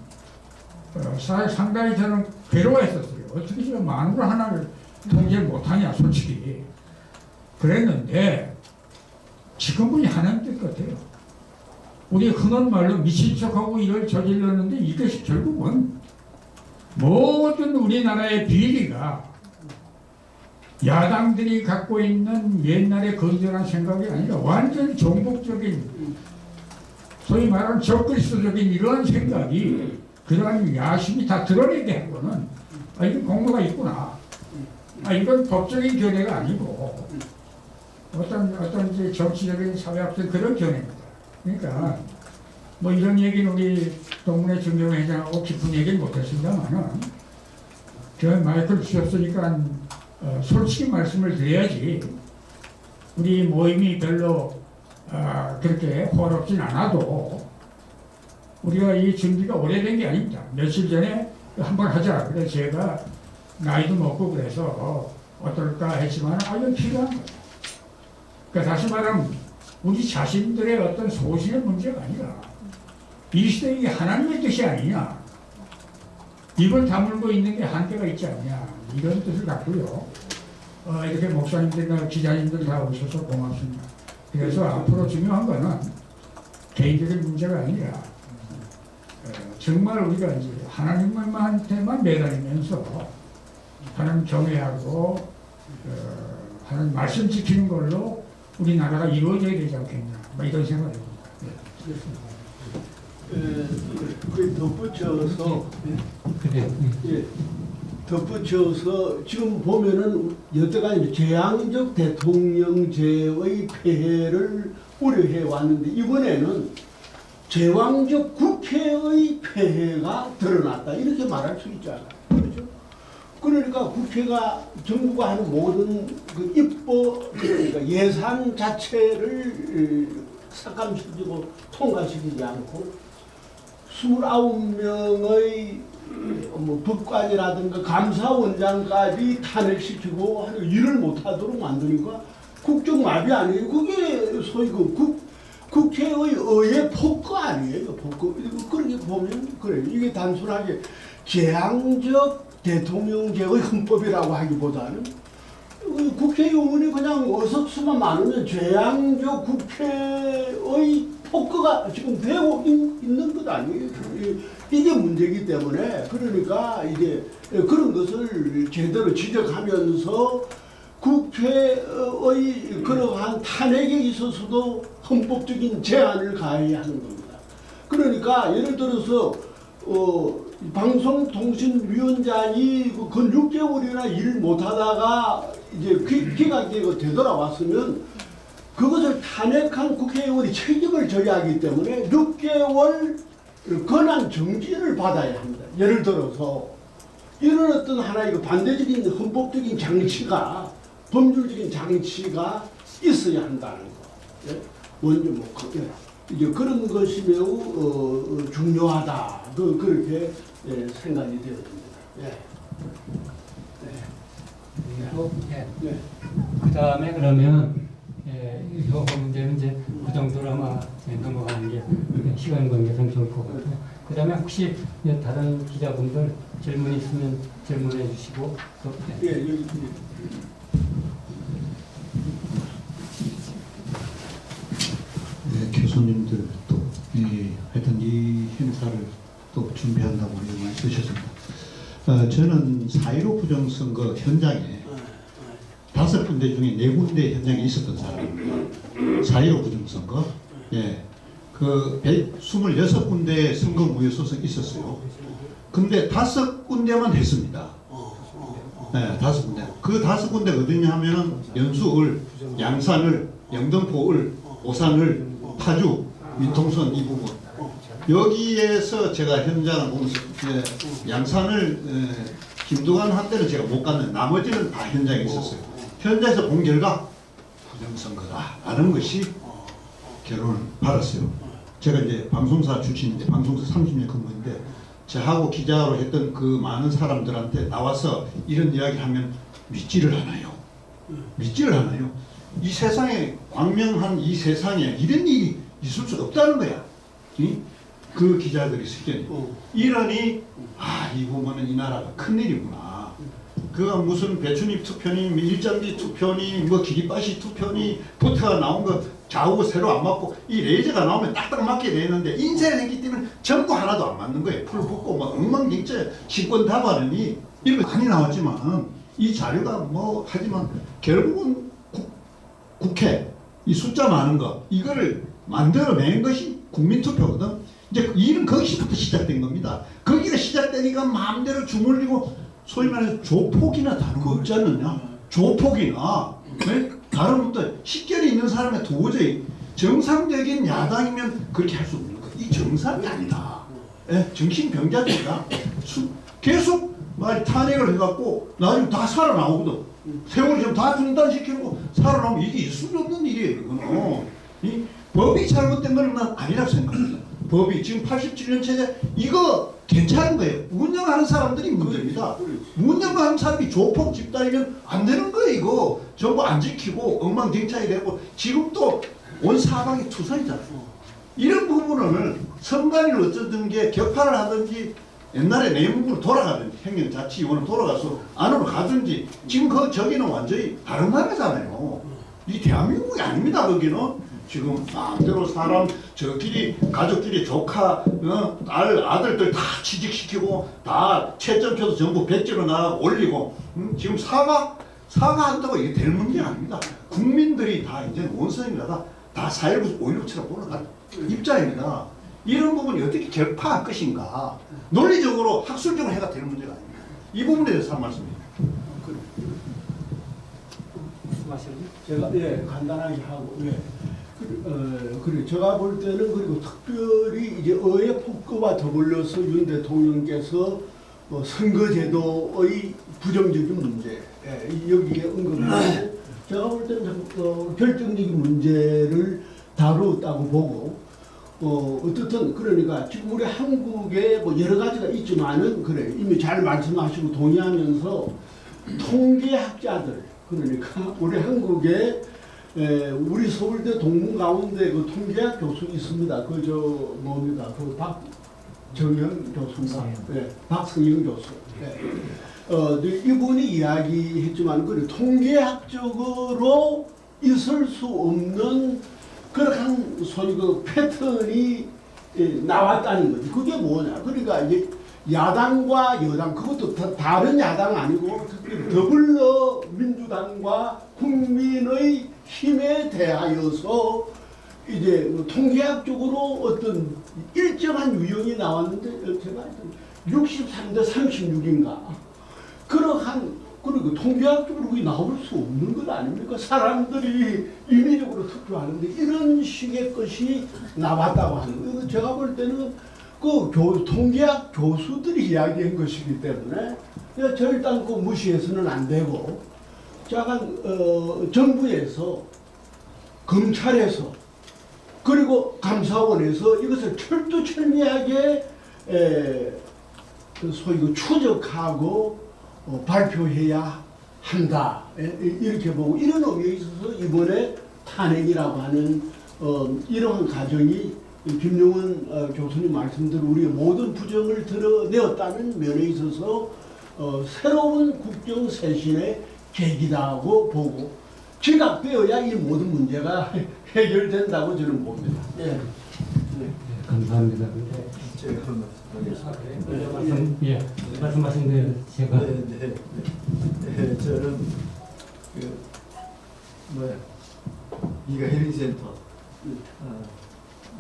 Speaker 8: 상당히 저는 괴로워했었어요. 어떻게 저 마누라 하나를 통제를 못하냐 솔직히 그랬는데 지금은 하나님 뜻 같아요. 우리 흔한 말로 미친 척하고 일을 저질렀는데 이것이 결국은 모든 우리나라의 비리가 야당들이 갖고 있는 옛날의 건전한 생각이 아니라 완전히 종북적인 소위 말하는 적그리스도적인 이러한 생각이 그러한 야심이 다 드러내게 한 거는 이건 공로가 있구나. 이건 법적인 견해가 아니고 어떤 이제 정치적인 사회학적 그런 견해입니다. 그러니까 뭐 이런 얘기는 우리 동문회 중경 회장하고 깊은 얘기는 못했습니다만은 저 마이크를 주셨으니까 솔직히 말씀을 드려야지 우리 모임이 별로 그렇게 호롭진 않아도 우리가 이 준비가 오래된 게 아닙니다. 며칠 전에 한번 하자. 그래서 제가 나이도 먹고 그래서 어떨까 했지만 이건 필요한 거예요. 그러니까 다시 말하면 우리 자신들의 어떤 소신의 문제가 아니라 이 시대에 이게 하나님의 뜻이 아니냐. 입을 다물고 있는 게 한계가 있지 않냐. 이런 뜻을 갖고요. 이렇게 목사님들이나 기자님들 다 오셔서 고맙습니다. 그래서 앞으로 중요한 거는 개인적인 문제가 아니라 정말 우리가 이제 하나님한테만 매달리면서 하나님 경외하고 하나님 말씀 지키는 걸로 우리나라가 이루어져야 되지 않겠냐. 이런 생각을 해봅니다.
Speaker 4: 그 덧붙여서 덧붙여서 지금 보면은 여태까지 재앙적 대통령제의 폐해를 우려해 왔는데 이번에는 제왕적 국회의 폐해가 드러났다 이렇게 말할 수 있잖아요. 그렇죠? 그러니까 국회가 정부가 하는 모든 그 입법 그러니까 예산 자체를 삭감시키고 통과시키지 않고 29명의 뭐 법관이라든가 감사원장까지 탄핵시키고 일을 못하도록 만드니까 국정마비 아니에요. 그게 소위 그 국회의 의회 폭거 아니에요. 폭거. 그렇게 보면 그래요. 이게 단순하게 재앙적 대통령제의 헌법이라고 하기보다는 국회의원이 그냥 의석수만 많으면 재앙적 국회의 폭거가 지금 되고 있는 것 아니에요. 이게 문제이기 때문에 그러니까 이제 그런 것을 제대로 지적하면서 국회의 그러한 탄핵에 있어서도 헌법적인 제한을 가해야 하는 겁니다. 그러니까 예를 들어서 방송통신위원장이 그 6개월이나 일 못하다가 이제 기각되고 되돌아왔으면 그것을 탄핵한 국회의원이 책임을 져야 하기 때문에 6개월 권한 정지를 받아야 합니다. 예를 들어서 이런 어떤 하나의 반대적인 헌법적인 장치가 법률적인 장치가 있어야 한다는 거. 예? 먼저 뭐 이제 그런 것이 매우 중요하다. 그렇게 생각이 되어집니다. 예.
Speaker 1: 그 다음에 그러면 이 문제는 이제 그 정도로 아마 넘어가는 게 시간 관계상 좋을 것 같아요. 그 다음에 혹시 다른 기자분들 질문 있으면 질문해 주시고
Speaker 4: 여기
Speaker 9: 교수님들 또 하여튼 이 행사를 또 준비한다고 많이 쓰셨습니다. 저는 4.15 부정선거 현장에 5군데 중에 4군데 현장에 있었던 사람입니다. 4.15 부정선거. 예. 그 126군데 선거 무효 소송이 있었어요. 근데 5군데만 했습니다. 네, 5군데. 그 5군데 어디냐 하면은 연수을, 양산을, 영등포을, 오산을, 파주, 민통선 이 부분. 여기에서 제가 현장을 보면서 양산을 김두관 한때는 제가 못 갔는데 나머지는 다 현장에 있었어요. 현장에서 본 결과 부정선거다라는 것이 결론을 받았어요. 제가 이제 방송사 출신인데 방송사 30년 근무인데 저하고 기자로 했던 그 많은 사람들한테 나와서 이런 이야기를 하면 믿지를 않아요. 믿지를 않아요. 이 세상에 광명한 이 세상에 이런 일이 있을 수 없다는 거야. 그 기자들이 숙견이. 이러니 이 부분은 이 나라가 큰일이구나. 그가 무슨 배추잎 투표니 일장기 투표니 뭐 기립바시 투표니 보트가 나온 거 좌우 세로 안 맞고 이 레이저가 나오면 딱딱 맞게 되는데 인쇄를 했기 때문에 전부 하나도 안 맞는 거예요. 풀 붙고 막 엉망진창 신권 답안이 이런 거 많이 나왔지만 이 자료가 뭐 하지만 결국은 국회 이 숫자 많은 거 이거를 만들어낸 것이 국민투표거든. 이제 일은 거기서부터 시작된 겁니다. 거기가 시작되니까 마음대로 주물리고 소위 말해서 조폭이나 다른 거 없지 않느냐. 조폭이나 다른 분들 식견이 있는 사람의 도저히 정상적인 야당이면 그렇게 할 수 없는 거. 이 정상이 아니다. 정신병자들이다. 계속 탄핵을 해갖고 나중에 다 살아나오거든. 세월이 지금 다 중단시키고 살아나오면 이게 있을 수 없는 일이에요. 이거는. 이 법이 잘못된 건 난 아니라고 생각합니다. 법이 지금 87년 체제 이거 괜찮은 거예요. 운영하는 사람들이 문제입니다. 운영하는 사람이 조폭 집단이면 안 되는 거예요. 이거 전부 안 지키고 엉망진창이 되고 지금 또 온 사방이 투선이잖아요. 이런 부분을 선관위를 어쩌든 게 격파를 하든지 옛날에 내무부로 돌아가든지 행정자치위원으로 돌아가서 안으로 가든지 지금 저기는 완전히 다른 나라잖아요. 이 대한민국이 아닙니다. 거기는 지금 마음대로 사람 저끼리 가족끼리 조카 아들들 다 취직시키고 다 채점표도 전부 100점으로 나가 올리고 지금 사과한다고 이게 될 문제가 아닙니다. 국민들이 다 이제 원선입니다. 다 4.19, 5.16처럼 돌아갈 입장입니다. 이런 부분이 어떻게 격파할 것인가 논리적으로 학술적으로 해가 되는 문제가 아닙니다. 이 부분에 대해서 한 말씀입니다.
Speaker 4: 제가 간단하게 하고 그리고 제가 볼 때는 그리고 특별히 이제 의회 폭거와 더불어서 윤 대통령께서 선거제도의 부정적인 문제 여기에 언급하고 제가 볼 때는 결정적인 문제를 다루었다고 보고 어떻든 그러니까 지금 우리 한국에 뭐 여러 가지가 있지만은 그래 이미 잘 말씀하시고 동의하면서 통계학자들 그러니까 우리 한국에 우리 서울대 동문 가운데 그 통계학 교수 있습니다. 그 뭡니까 그 박정현 교수인가? 박성영 교수. 이분이 이야기했지만 그 통계학적으로 있을 수 없는 그런 소위 그 패턴이 나왔다는 거지. 그게 뭐냐? 그러니까 이제 야당과 여당 그것도 다른 야당 아니고 특히 더불어민주당과 국민의 힘에 대하여서 이제 통계학적으로 어떤 일정한 유형이 나왔는데 제가 63대 36인가 그리고 통계학적으로 그게 나올 수 없는 것 아닙니까? 사람들이 인위적으로 투표하는데 이런 식의 것이 나왔다고 하는 거예요. 제가 볼 때는 그 통계학 교수들이 이야기한 것이기 때문에 저 일단 그 무시해서는 안 되고 정부에서 검찰에서 그리고 감사원에서 이것을 철두철미하게 소위 그 추적하고 발표해야 한다 이렇게 보고 이런 의미에 있어서 이번에 탄핵이라고 하는 이러한 과정이 김용원 교수님 말씀대로 우리의 모든 부정을 드러내었다는 면에 있어서 새로운 국정 쇄신의 계기다고 보고 지각되어야 이 모든 문제가 해결된다고 저는 봅니다.
Speaker 1: 감사합니다. 말씀하신 대로 제가
Speaker 5: 저는
Speaker 13: 미가 힐링센터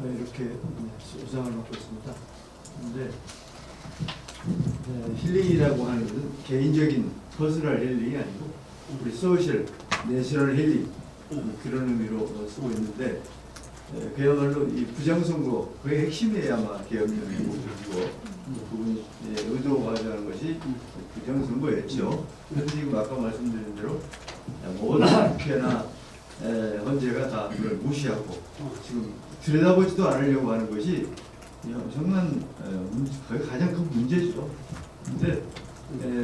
Speaker 13: 이렇게 수상을 받고 있습니다. 그런데 힐링이라고 하는 것은 개인적인 퍼스널 힐링이 아니고 우리 소셜, 내셔널 힐링 그런 의미로 쓰고 있는데 그야말로 이 부정선거 그의 핵심이 아마 개혁령이고 그분이 의도하자는 것이 부정선거였죠. 그런데 지금 아까 말씀드린 대로 모든 국회나 헌재가 다 그걸 무시하고 지금 들여다보지도 않으려고 하는 것이 엄청난 거의 가장 큰 문제죠. 근데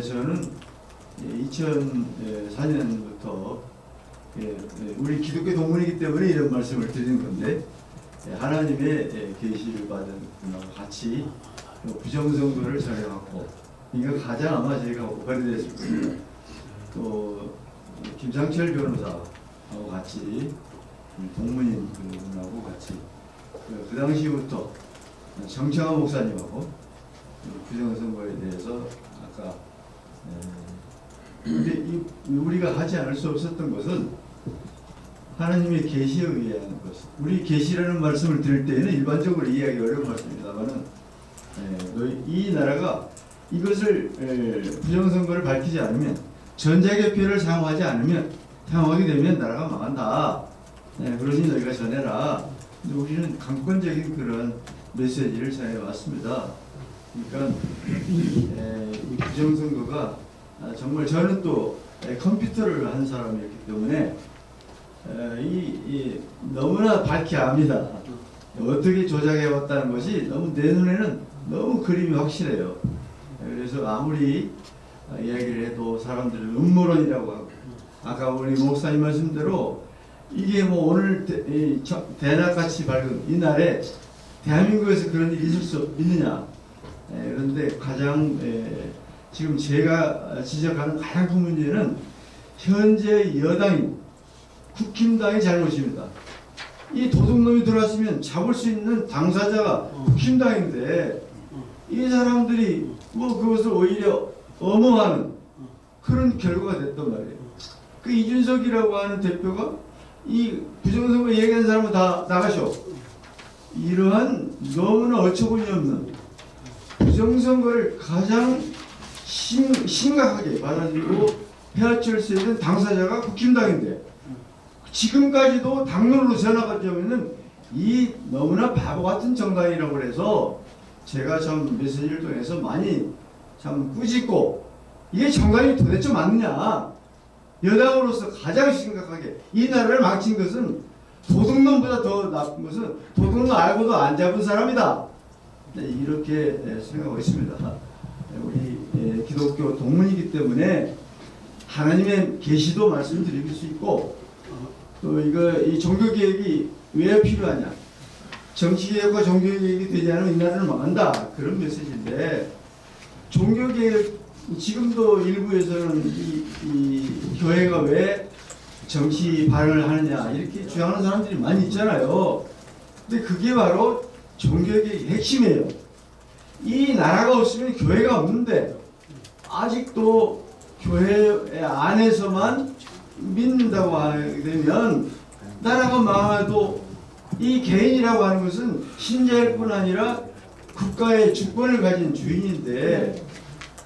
Speaker 13: 저는 2004년부터 우리 기독교 동문이기 때문에 이런 말씀을 드리는 건데 하나님의 계시를 받은 분하고 같이 부정선거를 전해왔고 이거 가장 아마 제가 오가리 됐을 겁니다. 또 김상철 변호사하고 같이 동문인 분하고 같이 그 당시부터 정청화 목사님하고 부정선거에 대해서 아까 근데 우리가 하지 않을 수 없었던 것은 하나님의 계시에 의한 것. 우리 계시라는 말씀을 들을 때에는 일반적으로 이해하기 어려운 말씀입니다만은 이 나라가 이것을 부정선거를 밝히지 않으면 전자개표를 사용하지 되면 나라가 망한다. 그러니 너희가 전해라. 근데 우리는 강권적인 그런 메시지를 전해왔습니다. 그러니까 이 부정선거가 정말 저는 또 컴퓨터를 한 사람이었기 때문에 너무나 밝히 압니다. 어떻게 조작해왔다는 것이 너무 내 눈에는 너무 그림이 확실해요. 그래서 아무리 이야기를 해도 사람들은 음모론이라고 하고 아까 우리 목사님 말씀대로 이게 뭐 오늘 대낮같이 밝은 이 날에 대한민국에서 그런 일이 있을 수 있느냐. 그런데 가장 지금 제가 지적하는 가장 큰 문제는 현재 여당인 국힘당의 잘못입니다. 이 도둑놈이 들어왔으면 잡을 수 있는 당사자가 국힘당인데 이 사람들이 뭐 그것을 오히려 엄호하는 그런 결과가 됐단 말이에요. 그 이준석이라고 하는 대표가 이 부정선거 얘기하는 사람은 다 나가셔. 이러한 너무나 어처구니 없는 부정선거를 가장 심각하게 받아들이고 헤아칠 수 있는 당사자가 국힘당인데 지금까지도 당론으로 전화가자면은 이 너무나 바보 같은 정당이라고 해서 제가 참 메시지를 통해서 많이 참 꾸짖고 이게 정당이 도대체 맞느냐. 여당으로서 가장 심각하게 이 나라를 망친 것은 도둑놈보다 더 나쁜 것은 도둑놈 알고도 안 잡은 사람이다. 이렇게 생각하고 있습니다. 우리 기독교 동문이기 때문에 하나님의 계시도 말씀드릴 수 있고 또 이 종교개혁이 왜 필요하냐. 정치개혁과 종교개혁이 되지 않으면 이 나라는 망한다. 그런 메시지인데 종교개혁 지금도 일부에서는 이 교회가 왜 정치 발언을 하느냐 이렇게 주장하는 사람들이 많이 있잖아요. 근데 그게 바로 종교개혁의 핵심이에요. 이 나라가 없으면 교회가 없는데 아직도 교회 안에서만 믿는다고 하게 되면 나라가 망해도 이 개인이라고 하는 것은 신자일 뿐 아니라 국가의 주권을 가진 주인인데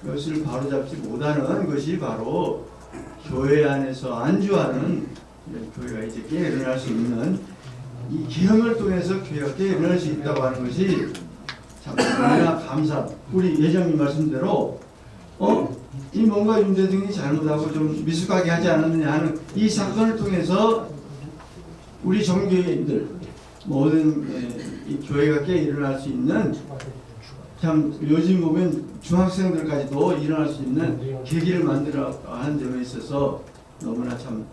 Speaker 13: 그것을 바로잡지 못하는 것이 바로 교회 안에서 안주하는 교회가 이제 깨어날 수 있는 이 개혁을 통해서 교회가 깨어날 수 있다고 하는 것이 참 너무나 감사. 우리 예정님 말씀대로 이 뭔가 윤대중이 잘못하고 좀 미숙하게 하지 않았느냐 하는 이 사건을 통해서 우리 종교인들 모든 이 교회가 깨 일어날 수 있는 참 요즘 보면 중학생들까지도 일어날 수 있는 계기를 만들어 하는 점에 있어서 너무나 참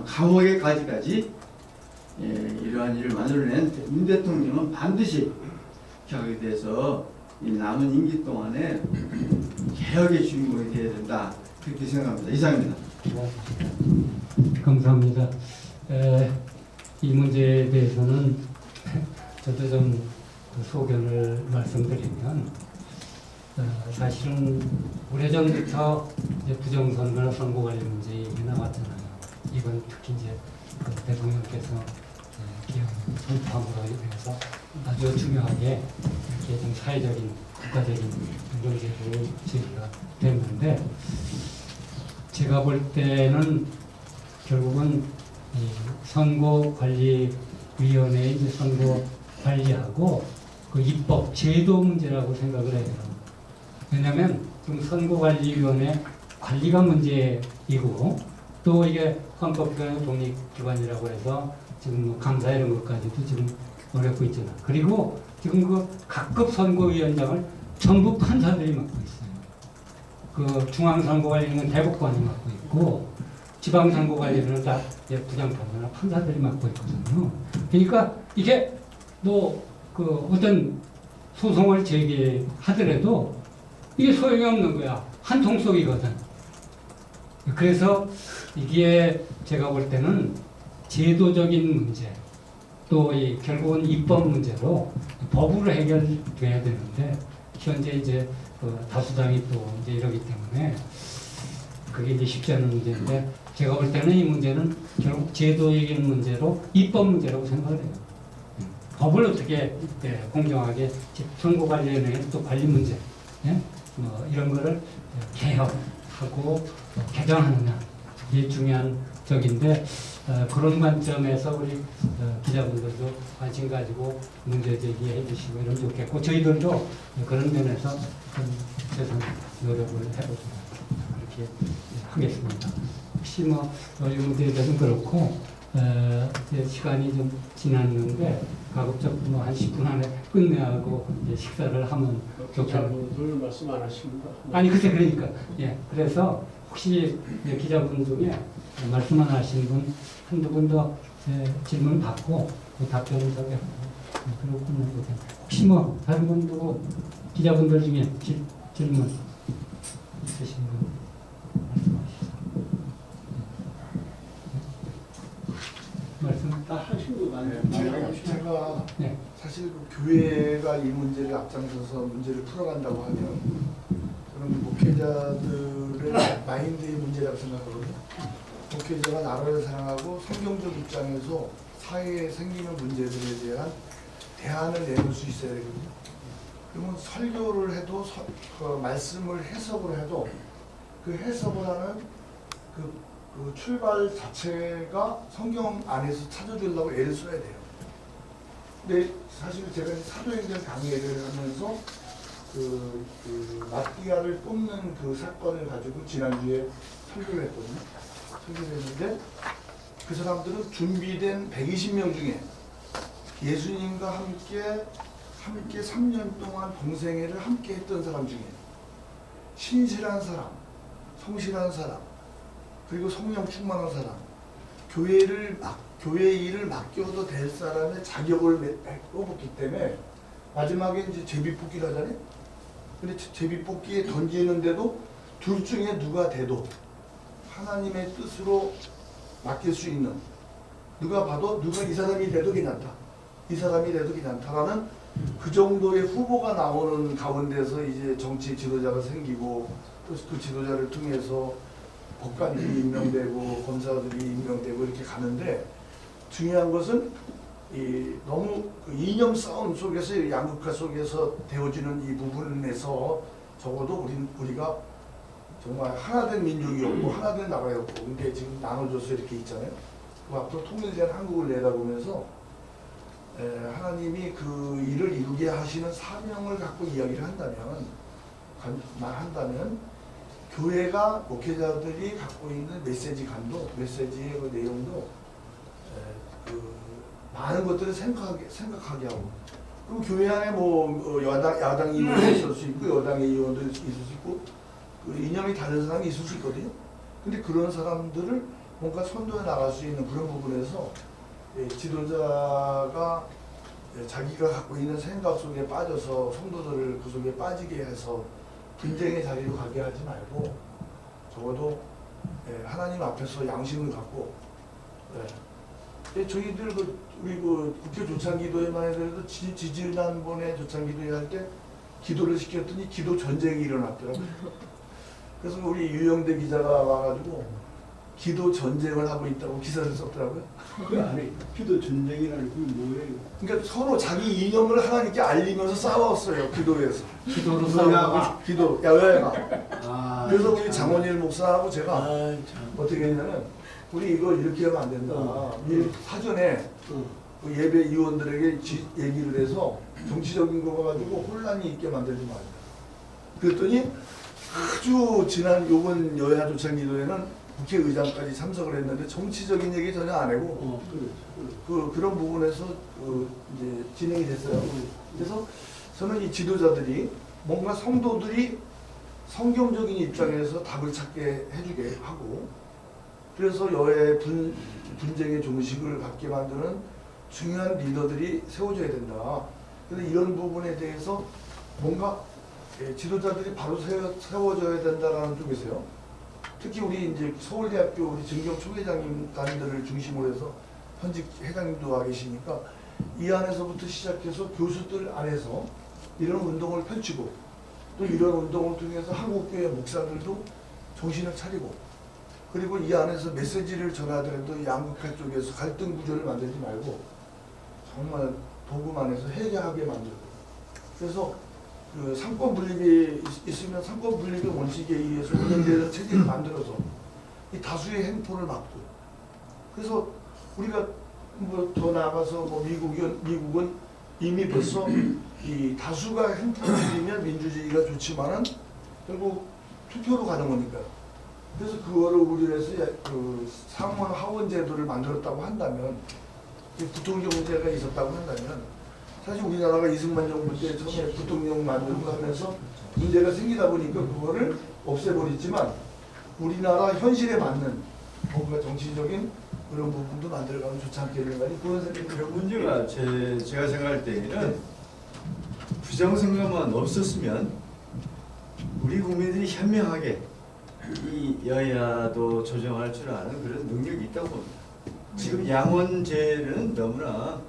Speaker 13: 감옥에까지 이러한 일을 만들어낸 윤 대통령은 반드시 개혁에 대해서 이 남은 임기 동안에 개혁의 주인공이 되어야 된다. 그렇게 생각합니다. 이상입니다.
Speaker 1: 감사합니다. 이 문제에 대해서는 저도 좀 소견을 말씀드리면 사실은 오래전부터 이제 부정선거나 선거관리 문제 얘기 나왔잖아요. 이번 특히 이제 그 대통령께서 기업 선포함으로 인해서 아주 중요하게 이렇게 좀 사회적인 국가적인 문제로 제기가 됐는데 제가 볼 때는 결국은 이 선거관리위원회의 이제 선거 관리하고 그 입법 제도 문제라고 생각을 해요. 왜냐하면 지금 선거관리위원회 관리가 문제이고 또 이게 헌법기관의 독립기관이라고 해서 지금 뭐 감사 이런 것까지도 지금 어렵고 있잖아. 그리고 지금 그 각급 선거위원장을 전부 판사들이 맡고 있어요. 그 중앙선거관리는 대법관이 맡고 있고 지방선거관리는 다 부장판사나 판사들이 맡고 있거든요. 그러니까 이게 뭐 그 어떤 소송을 제기하더라도 이게 소용이 없는 거야. 한 통 속이거든. 그래서 이게 제가 볼 때는 제도적인 문제 또 이 결국은 입법 문제로 법으로 해결돼야 되는데 현재 이제 그 다수당이 또 이제 이러기 때문에 그게 이제 쉽지 않은 문제인데 제가 볼 때는 이 문제는 결국 제도적인 문제로 입법 문제라고 생각을 해요. 법을 어떻게 공정하게 선거관리위원회 또 관리 문제 뭐 이런 거를 개혁하고 개정하느냐 이게 중요한 적인데 그런 관점에서 우리 기자분들도 관심 가지고 문제 제기해 주시고 이러면 좋겠고 저희들도 그런 면에서 최선 노력을 해보도록 그렇게 하겠습니다. 혹시 뭐 이 문제에 대해서는 그렇고 이제 시간이 좀 지났는데 가급적 뭐 한 10분 안에 끝내고 이제 식사를 하면 좋겠는.
Speaker 3: 기자분들 말씀 안 하십니다.
Speaker 1: 아니 그때 그러니까 예 그래서 혹시 기자분 중에 말씀 안 하신 분 한두 분 더 질문 받고 그 답변을 저기 하고 그러고 끝내면 좋겠네요. 혹시 뭐 다른 분 누구 기자분들 중에 질문 있으신 분 말씀하시죠. 말씀
Speaker 4: 다 하신 거 아니에요?
Speaker 12: 제가
Speaker 1: 네.
Speaker 12: 사실 그 교회가 이 문제를 앞장서서 문제를 풀어간다고 하면 저는 목회자들의 마인드의 문제라고 생각하거든요. 목회자가 나라를 사랑하고 성경적 입장에서 사회에 생기는 문제들에 대한 대안을 내놓을 수 있어야 되거든요. 그러면 설교를 해도 그 말씀을 해석을 해도 그 해석을 하는 그 출발 자체가 성경 안에서 찾아주려고 애를 써야 돼요. 근데 사실 제가 사도행전 강의를 하면서 그 마띠아를 뽑는 그 사건을 가지고 지난주에 설교를 했거든요. 설교를 했는데 그 사람들은 준비된 120명 중에 예수님과 함께 3년 동안 동생회를 함께 했던 사람 중에 신실한 사람, 성실한 사람, 그리고 성령 충만한 사람, 교회 일을 맡겨도 될 사람의 자격을 뽑았기 때문에 마지막에 이제 제비뽑기를 하잖아요. 근데 제비뽑기에 던지는데도 둘 중에 누가 돼도 하나님의 뜻으로 맡길 수 있는 누가 봐도 누가 이 사람이 돼도 괜찮다. 이 사람이 돼도 괜찮다라는 그 정도의 후보가 나오는 가운데서 이제 정치 지도자가 생기고 또 그 지도자를 통해서 법관들이 임명되고 검사들이 임명되고 이렇게 가는데 중요한 것은 너무 그 이념 싸움 속에서 양극화 속에서 되어지는 이 부분에서 적어도 우리가 정말 하나된 민족이었고 하나된 나라였고 근데 지금 나눠져서 이렇게 있잖아요. 그 앞으로 통일된 한국을 내다보면서 하나님이 그 일을 이루게 하시는 사명을 갖고 이야기를 한다면 교회가 목회자들이 갖고 있는 메시지 감도, 메시지의 그 내용도 많은 것들을 생각하게 하고 그리고 교회 안에 뭐 야당 의원도 있을 수 있고 여당의 의원도 있을 수 있고 그 이념이 다른 사람이 있을 수 있거든요. 근데 그런 사람들을 뭔가 선도해 나갈 수 있는 그런 부분에서 지도자가 자기가 갖고 있는 생각 속에 빠져서 성도들을 그 속에 빠지게 해서 분쟁의 자리로 가게 하지 말고 적어도 하나님 앞에서 양심을 갖고 저희들 우리 국회 조창기도에만 해도 지지난번에 조창기도회 할 때 기도를 시켰더니 기도 전쟁이 일어났더라고요.
Speaker 14: 그래서 우리 유영대 기자가 와가지고 기도 전쟁을 하고 있다고 기사를 썼더라고요.
Speaker 11: 그 안에 기도 전쟁이라는 그게 뭐예요?
Speaker 14: 그러니까 서로 자기 이념을 하나님께 알리면서 싸웠어요. 기도에서.
Speaker 1: 기도로
Speaker 14: 여야가 기도 여야가.
Speaker 11: 아,
Speaker 14: 그래서 우리 장원일 목사하고 제가
Speaker 11: 아, 참.
Speaker 14: 어떻게 했냐면 우리 이거 이렇게 하면 안 된다. 미리 사전에 그 예배 위원들에게 얘기를 해서 정치적인 거 가지고 혼란이 있게 만들지 말자. 그랬더니 아주 지난 요번 여야 조창기도에는 국회의장까지 참석을 했는데 정치적인 얘기 전혀 안 하고 그런 부분에서 이제 진행이 됐어요. 그래서 저는 이 지도자들이 뭔가 성도들이 성경적인 입장에서 답을 찾게 해주게 하고 그래서 여야의 분쟁의 종식을 갖게 만드는 중요한 리더들이 세워져야 된다. 그런데 이런 부분에 대해서 뭔가 지도자들이 바로 세워져야 된다라는 쪽에서요. 특히 우리 이제 서울대학교 우리 정경 초회장님 단들을 중심으로 해서 현직 회장님도 와 계시니까 이 안에서부터 시작해서 교수들 안에서 이런 운동을 펼치고 또 이런 운동을 통해서 한국교회 목사들도 정신을 차리고 그리고 이 안에서 메시지를 전하더라도 양극화 쪽에서 갈등 구조를 만들지 말고 정말 복음 안에서 회개하게 만들고 그래서 그 상권 분립이 있으면 상권 분립의 원칙에 의해서 운영되는 체제를 만들어서 이 다수의 행포를 막고 그래서 우리가 뭐 더 나아가서 뭐 미국은 이미 벌써 이 다수가 행포를 들이면 민주주의가 좋지만은 결국 투표로 가는 거니까 그래서 그거를 우려해서 그 상원 하원 제도를 만들었다고 한다면 부통령제가 있었다고 한다면 사실 우리나라가 이승만 정부 때 처음에 부통령 만들고 하면서 문제가 생기다 보니까 그거를 없애버렸지만 우리나라 현실에 맞는 뭔가 정치적인 그런 부분도 만들어가면 좋지 않겠는가 그런 생각이
Speaker 13: 그 문제가 제가 생각할 때에는 부정선거만 없었으면 우리 국민들이 현명하게 이 여야도 조정할 줄 아는 그런 능력이 있다고 봅니다. 지금 양원제는 너무나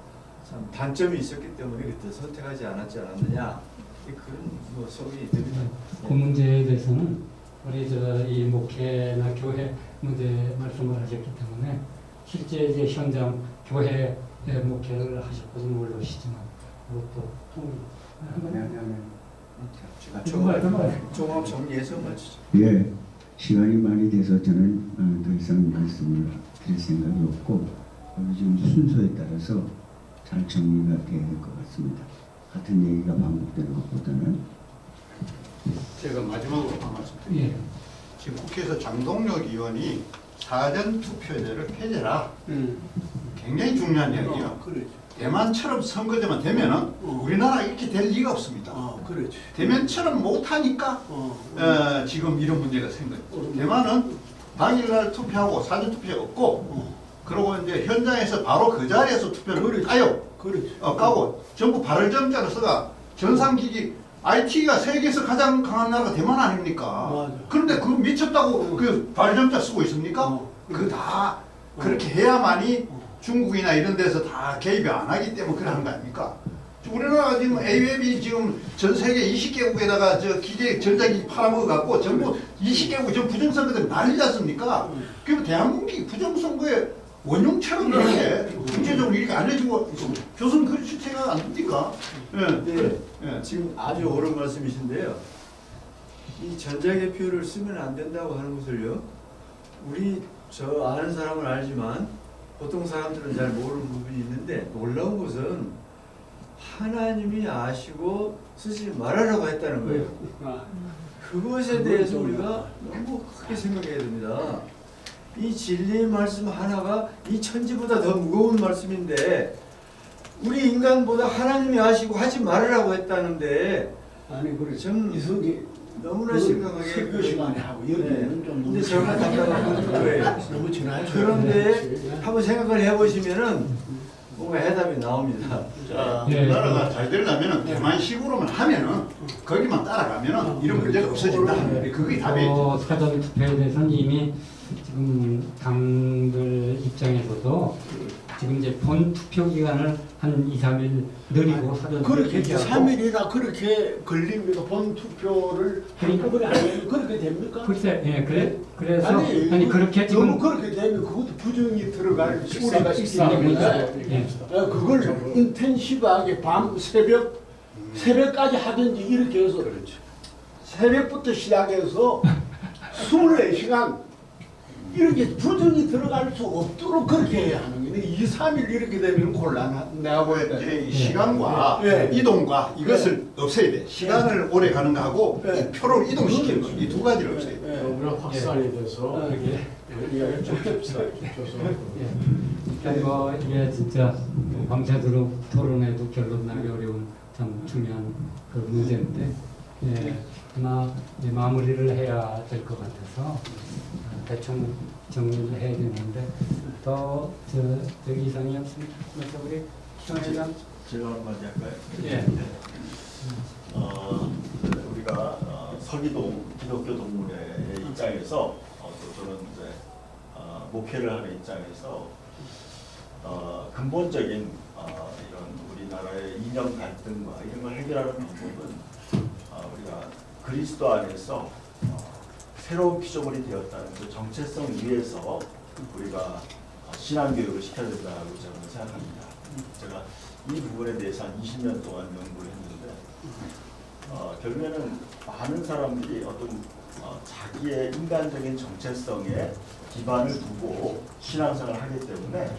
Speaker 13: 참 단점이 있었기 때문에 그때 선택하지 않았느냐 그런 뭐 소문이 듭니다.
Speaker 1: 그 문제에 대해서는 우리 이 목회나 교회 문제 말씀을 하셨기 때문에 실제 이제 현장 교회 목회를 하셨거든 모르시지만 그것도
Speaker 13: 종합 정리해서 마치죠.
Speaker 2: 예, 시간이 많이 돼서 저는 더 이상 말씀을 드릴 생각이 없고 지금 순서에 따라서 잘 정리가 돼야 될 것 같습니다. 같은 얘기가 반복되는 것보다는
Speaker 9: 제가 마지막으로 한 말씀 드립니다.
Speaker 1: 예.
Speaker 9: 지금 국회에서 장동혁 의원이 사전투표제를 폐지라 굉장히 중요한 이야기예요. 대만처럼 선거제만 되면은 우리나라 이렇게 될 리가 없습니다. 대만처럼 못하니까 지금 이런 문제가 생겨요. 대만은 당일날 투표하고 사전투표 없고 그리고 이제 현장에서 바로 그 자리에서 투표를 까요. 까고 전부 발열점자로 써가 전산기기 IT가 세계에서 가장 강한 나라가 대만 아닙니까?
Speaker 11: 맞아.
Speaker 9: 그런데 그 미쳤다고 그 발열점자 쓰고 있습니까? 그 다 그렇게 해야만이 중국이나 이런 데서 다 개입이 안 하기 때문에 그래 하는 거 아닙니까? 우리나라가 지금 AWeb이 지금 전 세계 20개국에다가 저 기계 전자기기 팔아먹어 갖고 전부 20개국 전 부정선거들 난리 났습니까? 그럼 대한민국이 부정선거에 원흉처럼 이렇게 국제적으로 이렇게 알려지고 교수는 그 실체가 안 됩니까?
Speaker 13: 지금 아주 옳은 말씀이신데요. 이 전자개표를 쓰면 안 된다고 하는 것을요. 우리 저 아는 사람은 알지만 보통 사람들은 잘 모르는 부분이 있는데 놀라운 것은 하나님이 아시고 쓰지 말아라고 했다는 거예요. 그것에 대해서 우리가 너무 크게 생각해야 됩니다. 이 진리의 말씀 하나가 이 천지보다 더 무거운 말씀인데 우리 인간보다 하나님이 아시고 하지 말으라고 했다는데
Speaker 11: 아니 그래
Speaker 13: 좀
Speaker 11: 이석이
Speaker 13: 너무나 심각하게
Speaker 11: 설교 시간에 하고 여기는 좀
Speaker 13: 근데 제가 답답한 거예요.
Speaker 11: 너무 지나요.
Speaker 13: 그런데 한번 생각을 해보시면은 뭔가 해답이 나옵니다.
Speaker 9: 자, 나라가 잘 되려면 대만식으로만 하면은 거기만 따라가면은 이런 문제가 없어진다. 그게 답이에요.
Speaker 1: 사전 투표에 대해서는 이미 지금 당들 입장에서도 지금 이제 본 투표 기간을 한 2, 3일 늘리고 사전
Speaker 4: 그렇게
Speaker 1: 투표하고
Speaker 4: 3일이나 그렇게 걸립니까? 본 투표를 한꺼번에 안 하면 그렇게 됩니까?
Speaker 1: 글쎄, 예, 그래서
Speaker 4: 아니
Speaker 1: 그렇게 지금
Speaker 4: 너무 그렇게 되면 그것도 부정이 들어갈 우리가
Speaker 1: 식사하는데
Speaker 4: 있는데 그걸 인텐시브하게 밤 새벽까지 하든지 이렇게 해서 새벽부터 시작해서 24시간 이렇게 부정이 들어갈 수 없도록 그렇게 해야 하는 거예요. 2, 3일 이렇게 되면 곤란한 내가 보일 때.
Speaker 9: 이제 시간과 이동과 이것을 없애야 돼. 시간을 오래 가는 거하고 이 표를 이동시키는 거. 이 두 가지를 없애야 돼.
Speaker 3: 너무나 확산이 돼서 이게 좀 좁혀서
Speaker 1: 그러니까 뭐 이게 진짜 밤새도록 토론해도 결론 나기 어려운 참 중요한 그 문제인데 아마 이제 마무리를 해야 될 것 같아서 대충 정리를 해야 되는데 더 이상이 없습니다. 그래서 우리 시원회장
Speaker 5: 제가 한마디 할까요?
Speaker 1: 예.
Speaker 5: 우리가 서기동 기독교 동문회의 입장에서 또 저는 이제 목회를 하는 입장에서 근본적인 이런 우리나라의 이념 갈등과 이런 걸 해결하는 방법은 우리가 그리스도 안에서 새로운 피조물이 되었다는 그 정체성 위에서 우리가 신앙교육을 시켜야 된다고 저는 생각합니다. 제가 이 부분에 대해서 한 20년 동안 연구를 했는데 결국에는 많은 사람들이 어떤 자기의 인간적인 정체성에 기반을 두고 신앙생활을 하기 때문에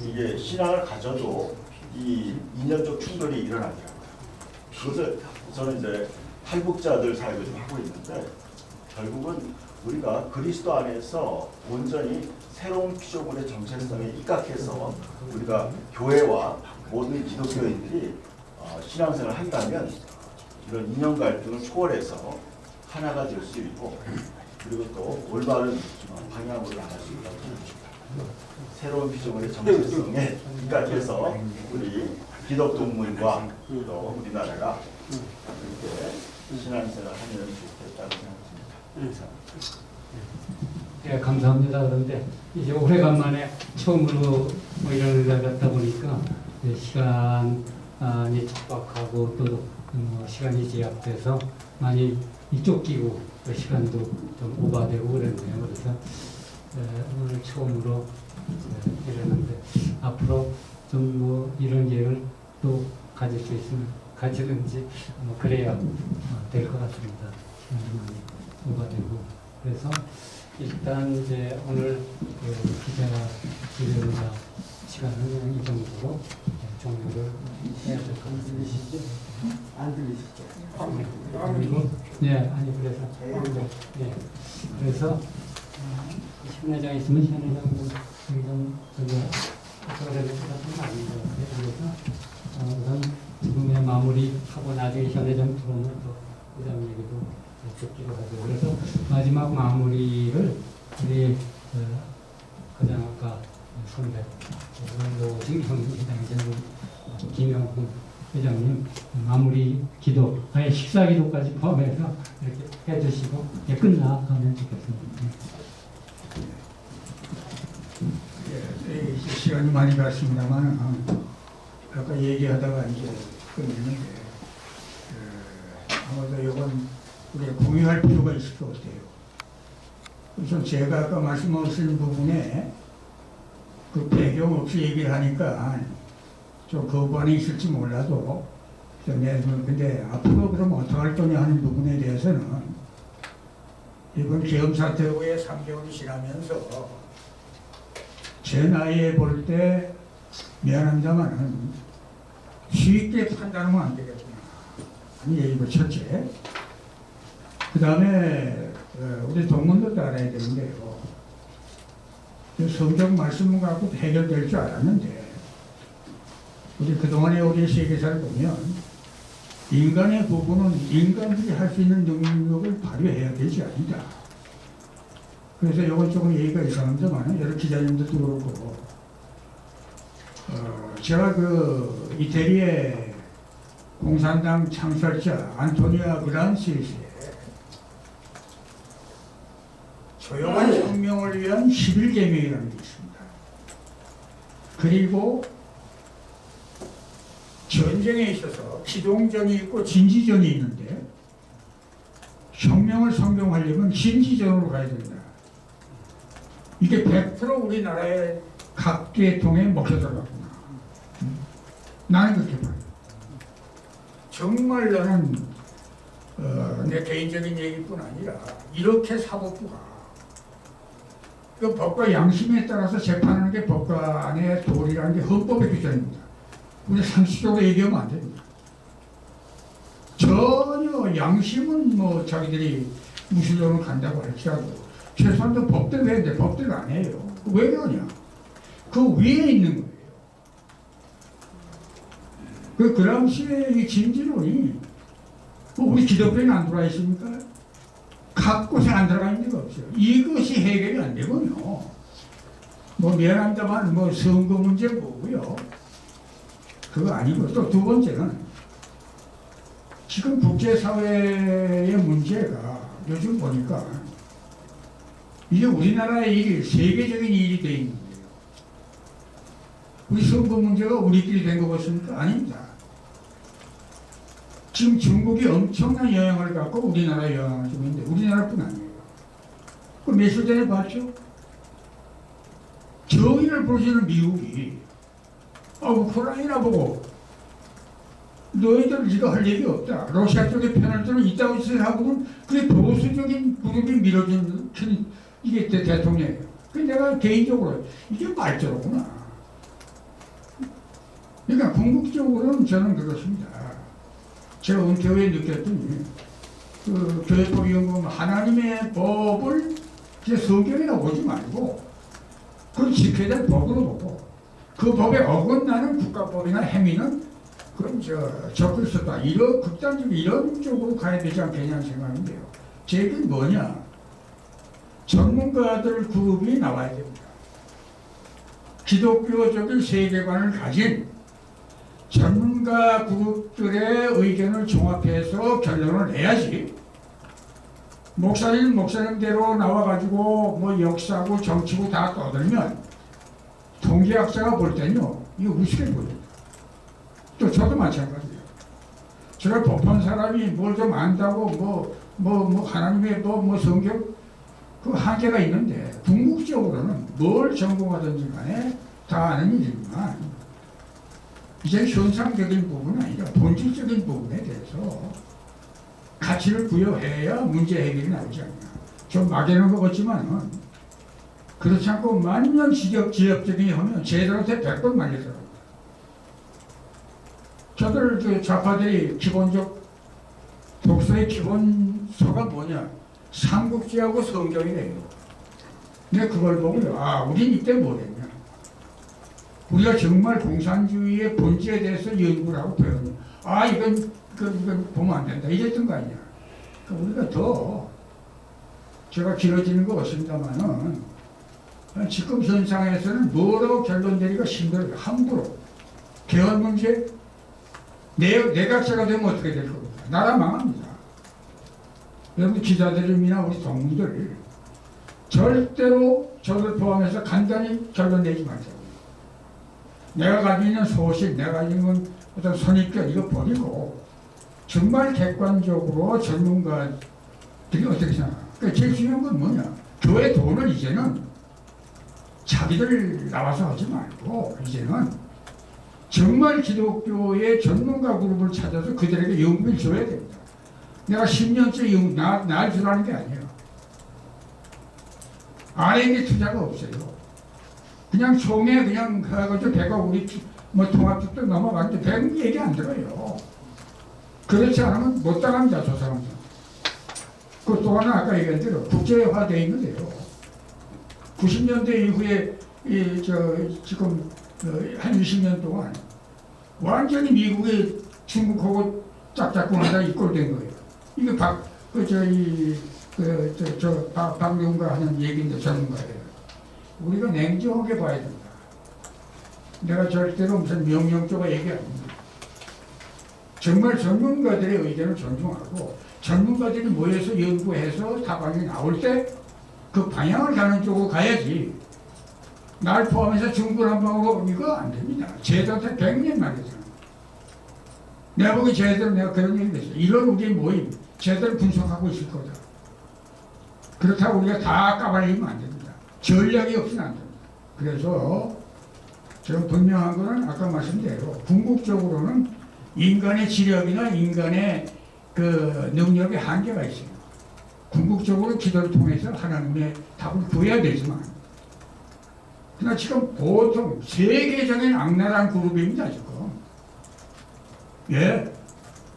Speaker 5: 이게 신앙을 가져도 이 이념적 충돌이 일어나더라고요. 그것을 저는 이제 탈북자들 사역을 좀 하고 있는데 결국은 우리가 그리스도 안에서 온전히 새로운 피조물의 정체성에 입각해서 우리가 교회와 모든 기독교인들이 신앙생활을 한다면 이런 이념 갈등을 초월해서 하나가 될 수 있고 그리고 또 올바른 방향으로 나갈 수 있다고 생각합니다. 새로운 피조물의 정체성에 입각해서 우리 기독동문과 또 우리나라가 이렇게 신앙생활을 하면 좋겠다고 생각합니다.
Speaker 1: 예, 감사합니다. 그런데 이제 오래간만에 처음으로 뭐 이런 의자 갖다 보니까 시간이 촉박하고 또 시간이 제약돼서 많이 쫓기고 시간도 좀 오버되고 그랬네요. 그래서 오늘 처음으로 이러는데 앞으로 좀 뭐 이런 기회를 또 가질 수 있으면 가지든지 뭐 그래야 될 것 같습니다. 시간이 많이 오버되고 그래서 일단 이제 오늘 기자회견과 시간은 이 정도로 종료를 해야 될 것 같습니다.
Speaker 11: 안 들리시죠?
Speaker 1: 그리고 아니 그래서 그래서 시원회장 있으면 시원회장 좀 그래야 될것 같은 아닌 것 같아요. 그래서 우선 지금의 마무리하고 나중에 시원회장 들어오면 또 회장 얘기도 듣기로 하죠. 그래서 마지막 마무리를 우리 가장학과 선배 노승경 회장이신 김영훈 회장님 마무리 기도, 아예 식사 기도까지 포함해서 이렇게 해주시고 끝나가면 좋겠습니다.
Speaker 8: 이제 시간이 많이 갔습니다만 아까 얘기하다가 이제 끝냈는데 아마도 이건 우리가 공유할 필요가 있을 것 같아요. 우선 제가 아까 말씀하신 부분에 그 배경 없이 얘기를 하니까 좀 거부반응이 있을지 몰라도 근데 앞으로 그럼 어떻게 할 거냐 하는 부분에 대해서는 이번 계엄 사태 후에 3개월이 지나면서 제 나이에 볼 때 미안합니다만은 쉽게 판단하면 안 되겠구나. 이거 첫째. 그 다음에 우리 동문들도 알아야 되는데요. 성경 말씀 갖고 해결될 줄 알았는데 우리 그동안에 우리 세계사를 보면 인간의 부분은 인간들이 할 수 있는 능력을 발휘해야 되지 않는다. 그래서 이건 조금 얘기가 이상합니다만 여러 기자님들도 그렇고 제가 그 이태리의 공산당 창설자 안토니아 그란시의 조용한 혁명을 위한 11계명이라는 게 있습니다. 그리고 전쟁에 있어서 기동전이 있고 진지전이 있는데 혁명을 성공하려면 진지전으로 가야 된다. 이게 100% 우리나라의 각계통에 먹혀들어갔구나. 나는 그렇게 봐요. 정말 나는 내 개인적인 얘기뿐 아니라 이렇게 사법부가 그 법과 양심에 따라서 재판하는 게 법과 안의 도리라는 게 헌법의 규정입니다. 우리 상식적으로 얘기하면 안 됩니다. 전혀 양심은 뭐 자기들이 무신론을 간다고 할지라도 최소한 그 법대로 해야 돼. 법대로 안 해요. 왜 그러냐? 그 위에 있는 거예요. 그 당시에 이 진지론이 우리 기독교에는 안 들어와 있습니까? 각 곳에 안 들어가 있는 데가 없어요. 이것이 해결이 안 되군요. 뭐 미안합니다만 뭐 선거 문제 뭐고요. 그거 아니고 또 두 번째는 지금 국제사회의 문제가 요즘 보니까 이게 우리나라의 일이 세계적인 일이 돼 있는 거예요. 우리 선거 문제가 우리끼리 된 거 같습니까? 아닙니다. 지금 중국이 엄청난 영향을 갖고 우리나라에 영향을 주고 있는데 우리나라뿐 아니에요. 그 며칠 전에 봤죠? 정의를 보시는 미국이 우크라이나 보고 너희들 네가 할 얘기 없다. 러시아 쪽에 편을 들어 이따위 짓을 하고는 그게 보수적인 그룹이 밀어준 이게 대통령이에요. 그래서 내가 개인적으로 이게 말조로구나. 그러니까 궁극적으로는 저는 그렇습니다. 제가 은퇴 후에 느꼈더니 그 교회법위원회 하나님의 법을 이제 성경에나 오지 말고 그걸 지켜야 될 법으로 보고 그 법에 어긋나는 국가법이나 행위는 그럼 적을 썼다. 이런 극단적인 이런 쪽으로 가야 되지 않겠냐는 생각인데요. 제 얘기는 뭐냐? 전문가들 그룹이 나와야 됩니다. 기독교적인 세계관을 가진 전문가 그룹들의 의견을 종합해서 결론을 내야지. 목사님대로 나와가지고 뭐 역사고 정치고 다 떠들면 통계학자가 볼 때는요 이거 우습게 보여요. 또 저도 마찬가지예요. 제가 법한 사람이 뭘 좀 안다고 뭐 하나님의 뭐 성경 그 한계가 있는데 궁극적으로는 뭘 전공하든지 간에 다 아는 일이지만 이제 현상적인 부분은 아니라 본질적인 부분에 대해서 가치를 부여해야 문제 해결이 나오지 않냐. 좀 막연한 것 같지만은 그렇지 않고 만년 지역적인 하면 제들한테 100번 말려들어갑니다. 저들 그 좌파들이 기본적 독서의 기본서가 뭐냐? 삼국지하고 성경이래요. 근데 그걸 보고요. 우린 이때 뭐랬냐? 우리가 정말 공산주의의 본질에 대해서 연구를 하고 배웠냐? 이건 보면 안 된다. 이랬던 거 아니야. 그러니까 우리가 더 제가 길어지는 거 같습니다만은 지금 현상에서는 뭐라고 결론 내리기가 힘들어요. 함부로. 개헌 문제 내각제가 되면 어떻게 될 겁니까? 나라 망합니다. 여러분 기자들이나 우리 동무들 절대로 저를 포함해서 간단히 결론 내지 마세요. 내가 가지고 있는 소식, 내가 가지고 있는 어떤 선입견 이거 버리고 정말 객관적으로 전문가들이 어떻게 생각하나. 그러니까 제일 중요한 건 뭐냐. 교회 돈을 이제는 자기들 나와서 하지 말고 이제는 정말 기독교의 전문가 그룹을 찾아서 그들에게 연구를 줘야 됩니다. 내가 10년째 날 주라는 게 아니에요. R&D 투자가 없어요. 그냥 총에 그냥 해가지고 배가 우리 뭐 통합적도 넘어가는데 배는 얘기 안 들어요. 그렇지 않으면 못 당합니다. 저 사람들. 또 하나 아까 얘기한 대로 국제화되어 있는데요. 90년대 이후에 지금 한 20년 동안 완전히 미국의 중국하고 짝짝꿍하다 이꼴된 거예요. 이게 박용가 하는 얘기인데 전문가예요. 우리가 냉정하게 봐야 된다. 내가 절대로 무슨 명령조가 얘기 안 합니다. 정말 전문가들의 의견을 존중하고 전문가들이 모여서 연구해서 답안이 나올 때 그 방향을 가는 쪽으로 가야지. 날 포함해서 중구난방으로 이거 안 됩니다. 제도한테 100년 말이잖아. 내가 보기 제대로 내가 그런 얘기 했어. 이런 우리 모임 제대로 분석하고 있을 거다. 그렇다고 우리가 다 까발리면 안 됩니다. 전략이 없으면 안 됩니다. 그래서 제가 분명한 거는 아까 말씀대로 궁극적으로는 인간의 지력이나 인간의 그 능력의 한계가 있어요. 궁극적으로 기도를 통해서 하나님의 답을 구해야 되지만, 그러나 지금 보통 세계적인 악랄한 그룹입니다, 지금. 예.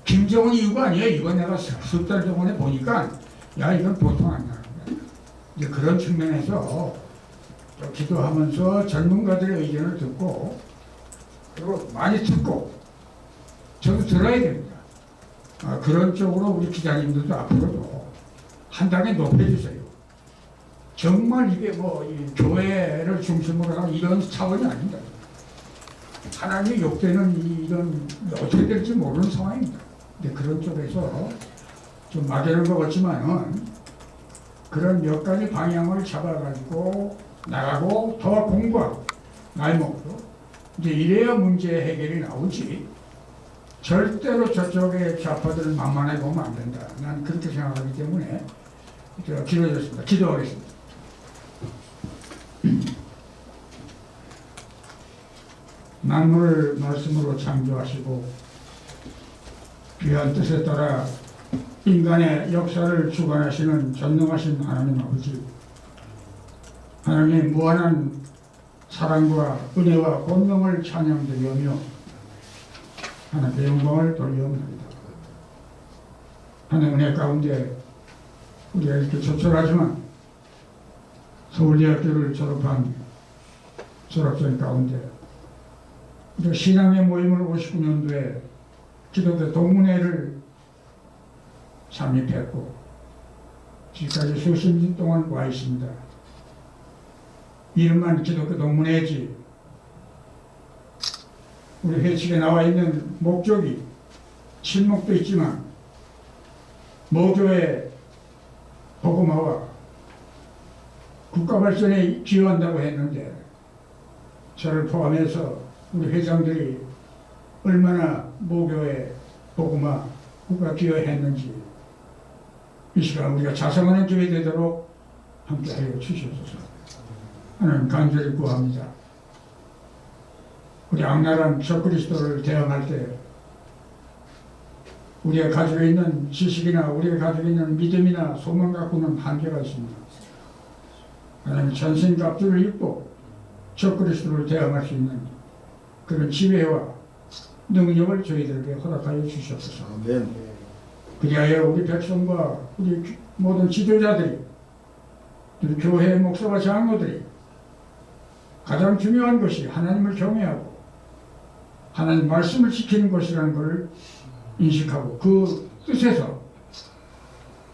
Speaker 8: 김정은 이유가 아니에요. 이번 내가 석 달 동안에 보니까, 야, 이건 보통 안 나는 거야. 이제 그런 측면에서 또 기도하면서 전문가들의 의견을 듣고, 그리고 많이 듣고, 저도 들어야 됩니다. 그런 쪽으로 우리 기자님들도 앞으로도 한 단계 높여주세요. 정말 이게 뭐 이 교회를 중심으로 하는 이런 차원이 아닙니다. 하나님의 욕되는 이런 어떻게 될지 모르는 상황입니다. 근데 그런 쪽에서 좀 막연한 것 같지만은 그런 몇 가지 방향을 잡아가지고 나가고 더 공부하고 나이 먹고 이제 이래야 문제 해결이 나오지. 절대로 저쪽의 좌파들을 만만하게 보면 안 된다. 난 그렇게 생각하기 때문에 길어졌습니다. 기도하겠습니다. 만물을 말씀으로 창조하시고 귀한 뜻에 따라 인간의 역사를 주관하시는 전능하신 하나님 아버지, 하나님의 무한한 사랑과 은혜와 권능을 찬양드리며 하나님의 영광을 돌려옵나이다. 하나님의 은혜 가운데 우리가 이렇게 조촐하지만 서울대학교를 졸업한 졸업생 가운데 신앙의 모임을 59년도에 기독교 동문회를 창립했고 지금까지 수십 년 동안 와 있습니다. 이름만 기독교 동문회지 우리 회칙에 나와 있는 목적이 실목도 있지만 모교의 복음화와 국가 발전에 기여한다고 했는데 저를 포함해서 우리 회장들이 얼마나 모교의 복음화 국가 기여했는지 이 시간 우리가 자성하는 기회 되도록 함께하여 주시옵소서. 하나님 간절히 구합니다. 우리 악랄한 적그리스도를 대항할 때 우리가 가지고 있는 지식이나 우리가 가지고 있는 믿음이나 소망 갖고는 한계가 있습니다. 하나님 전신갑주를 입고 적그리스도를 대항할 수 있는 그런 지혜와 능력을 저희들에게 허락하여 주시옵소서. 그리하여 우리 백성과 우리 모든 지도자들이 우리 교회 목사와 장로들이 가장 중요한 것이 하나님을 경외하고 하나님 말씀을 지키는 것이라는 것을 인식하고 그 뜻에서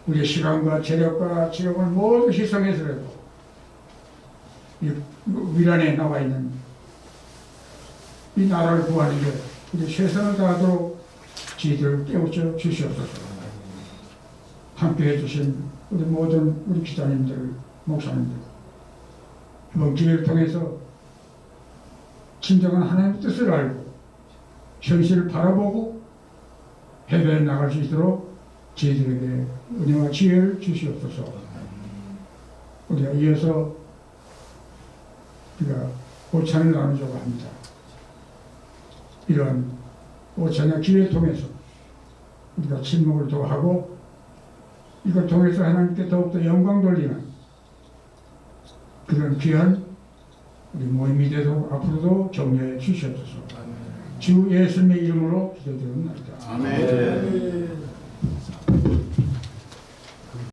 Speaker 8: 우리의 시간과 재력과 지역을 모두 희생해서라도 이 위란에 나와 있는 이 나라를 구하는 게 우리 최선을 다하도록 저희들을 깨우쳐 주시옵소서. 함께해 주신 우리 모든 우리 기자님들, 목사님들 이번 기회를 통해서 진정한 하나님의 뜻을 알고 현실을 바라보고 해변에 나갈 수 있도록 저희들에게 은혜와 지혜를 주시옵소서. 우리가 이어서 우리가 오찬을 나누자고 합니다. 이런 오찬의 기회를 통해서 우리가 침묵을 더하고 이걸 통해서 하나님께 더욱더 영광 돌리는 그런 귀한 우리 모임이 되도록 앞으로도 격려해 주시옵소서. 주 예수님의 이름으로 기도드립니다.
Speaker 5: 아멘.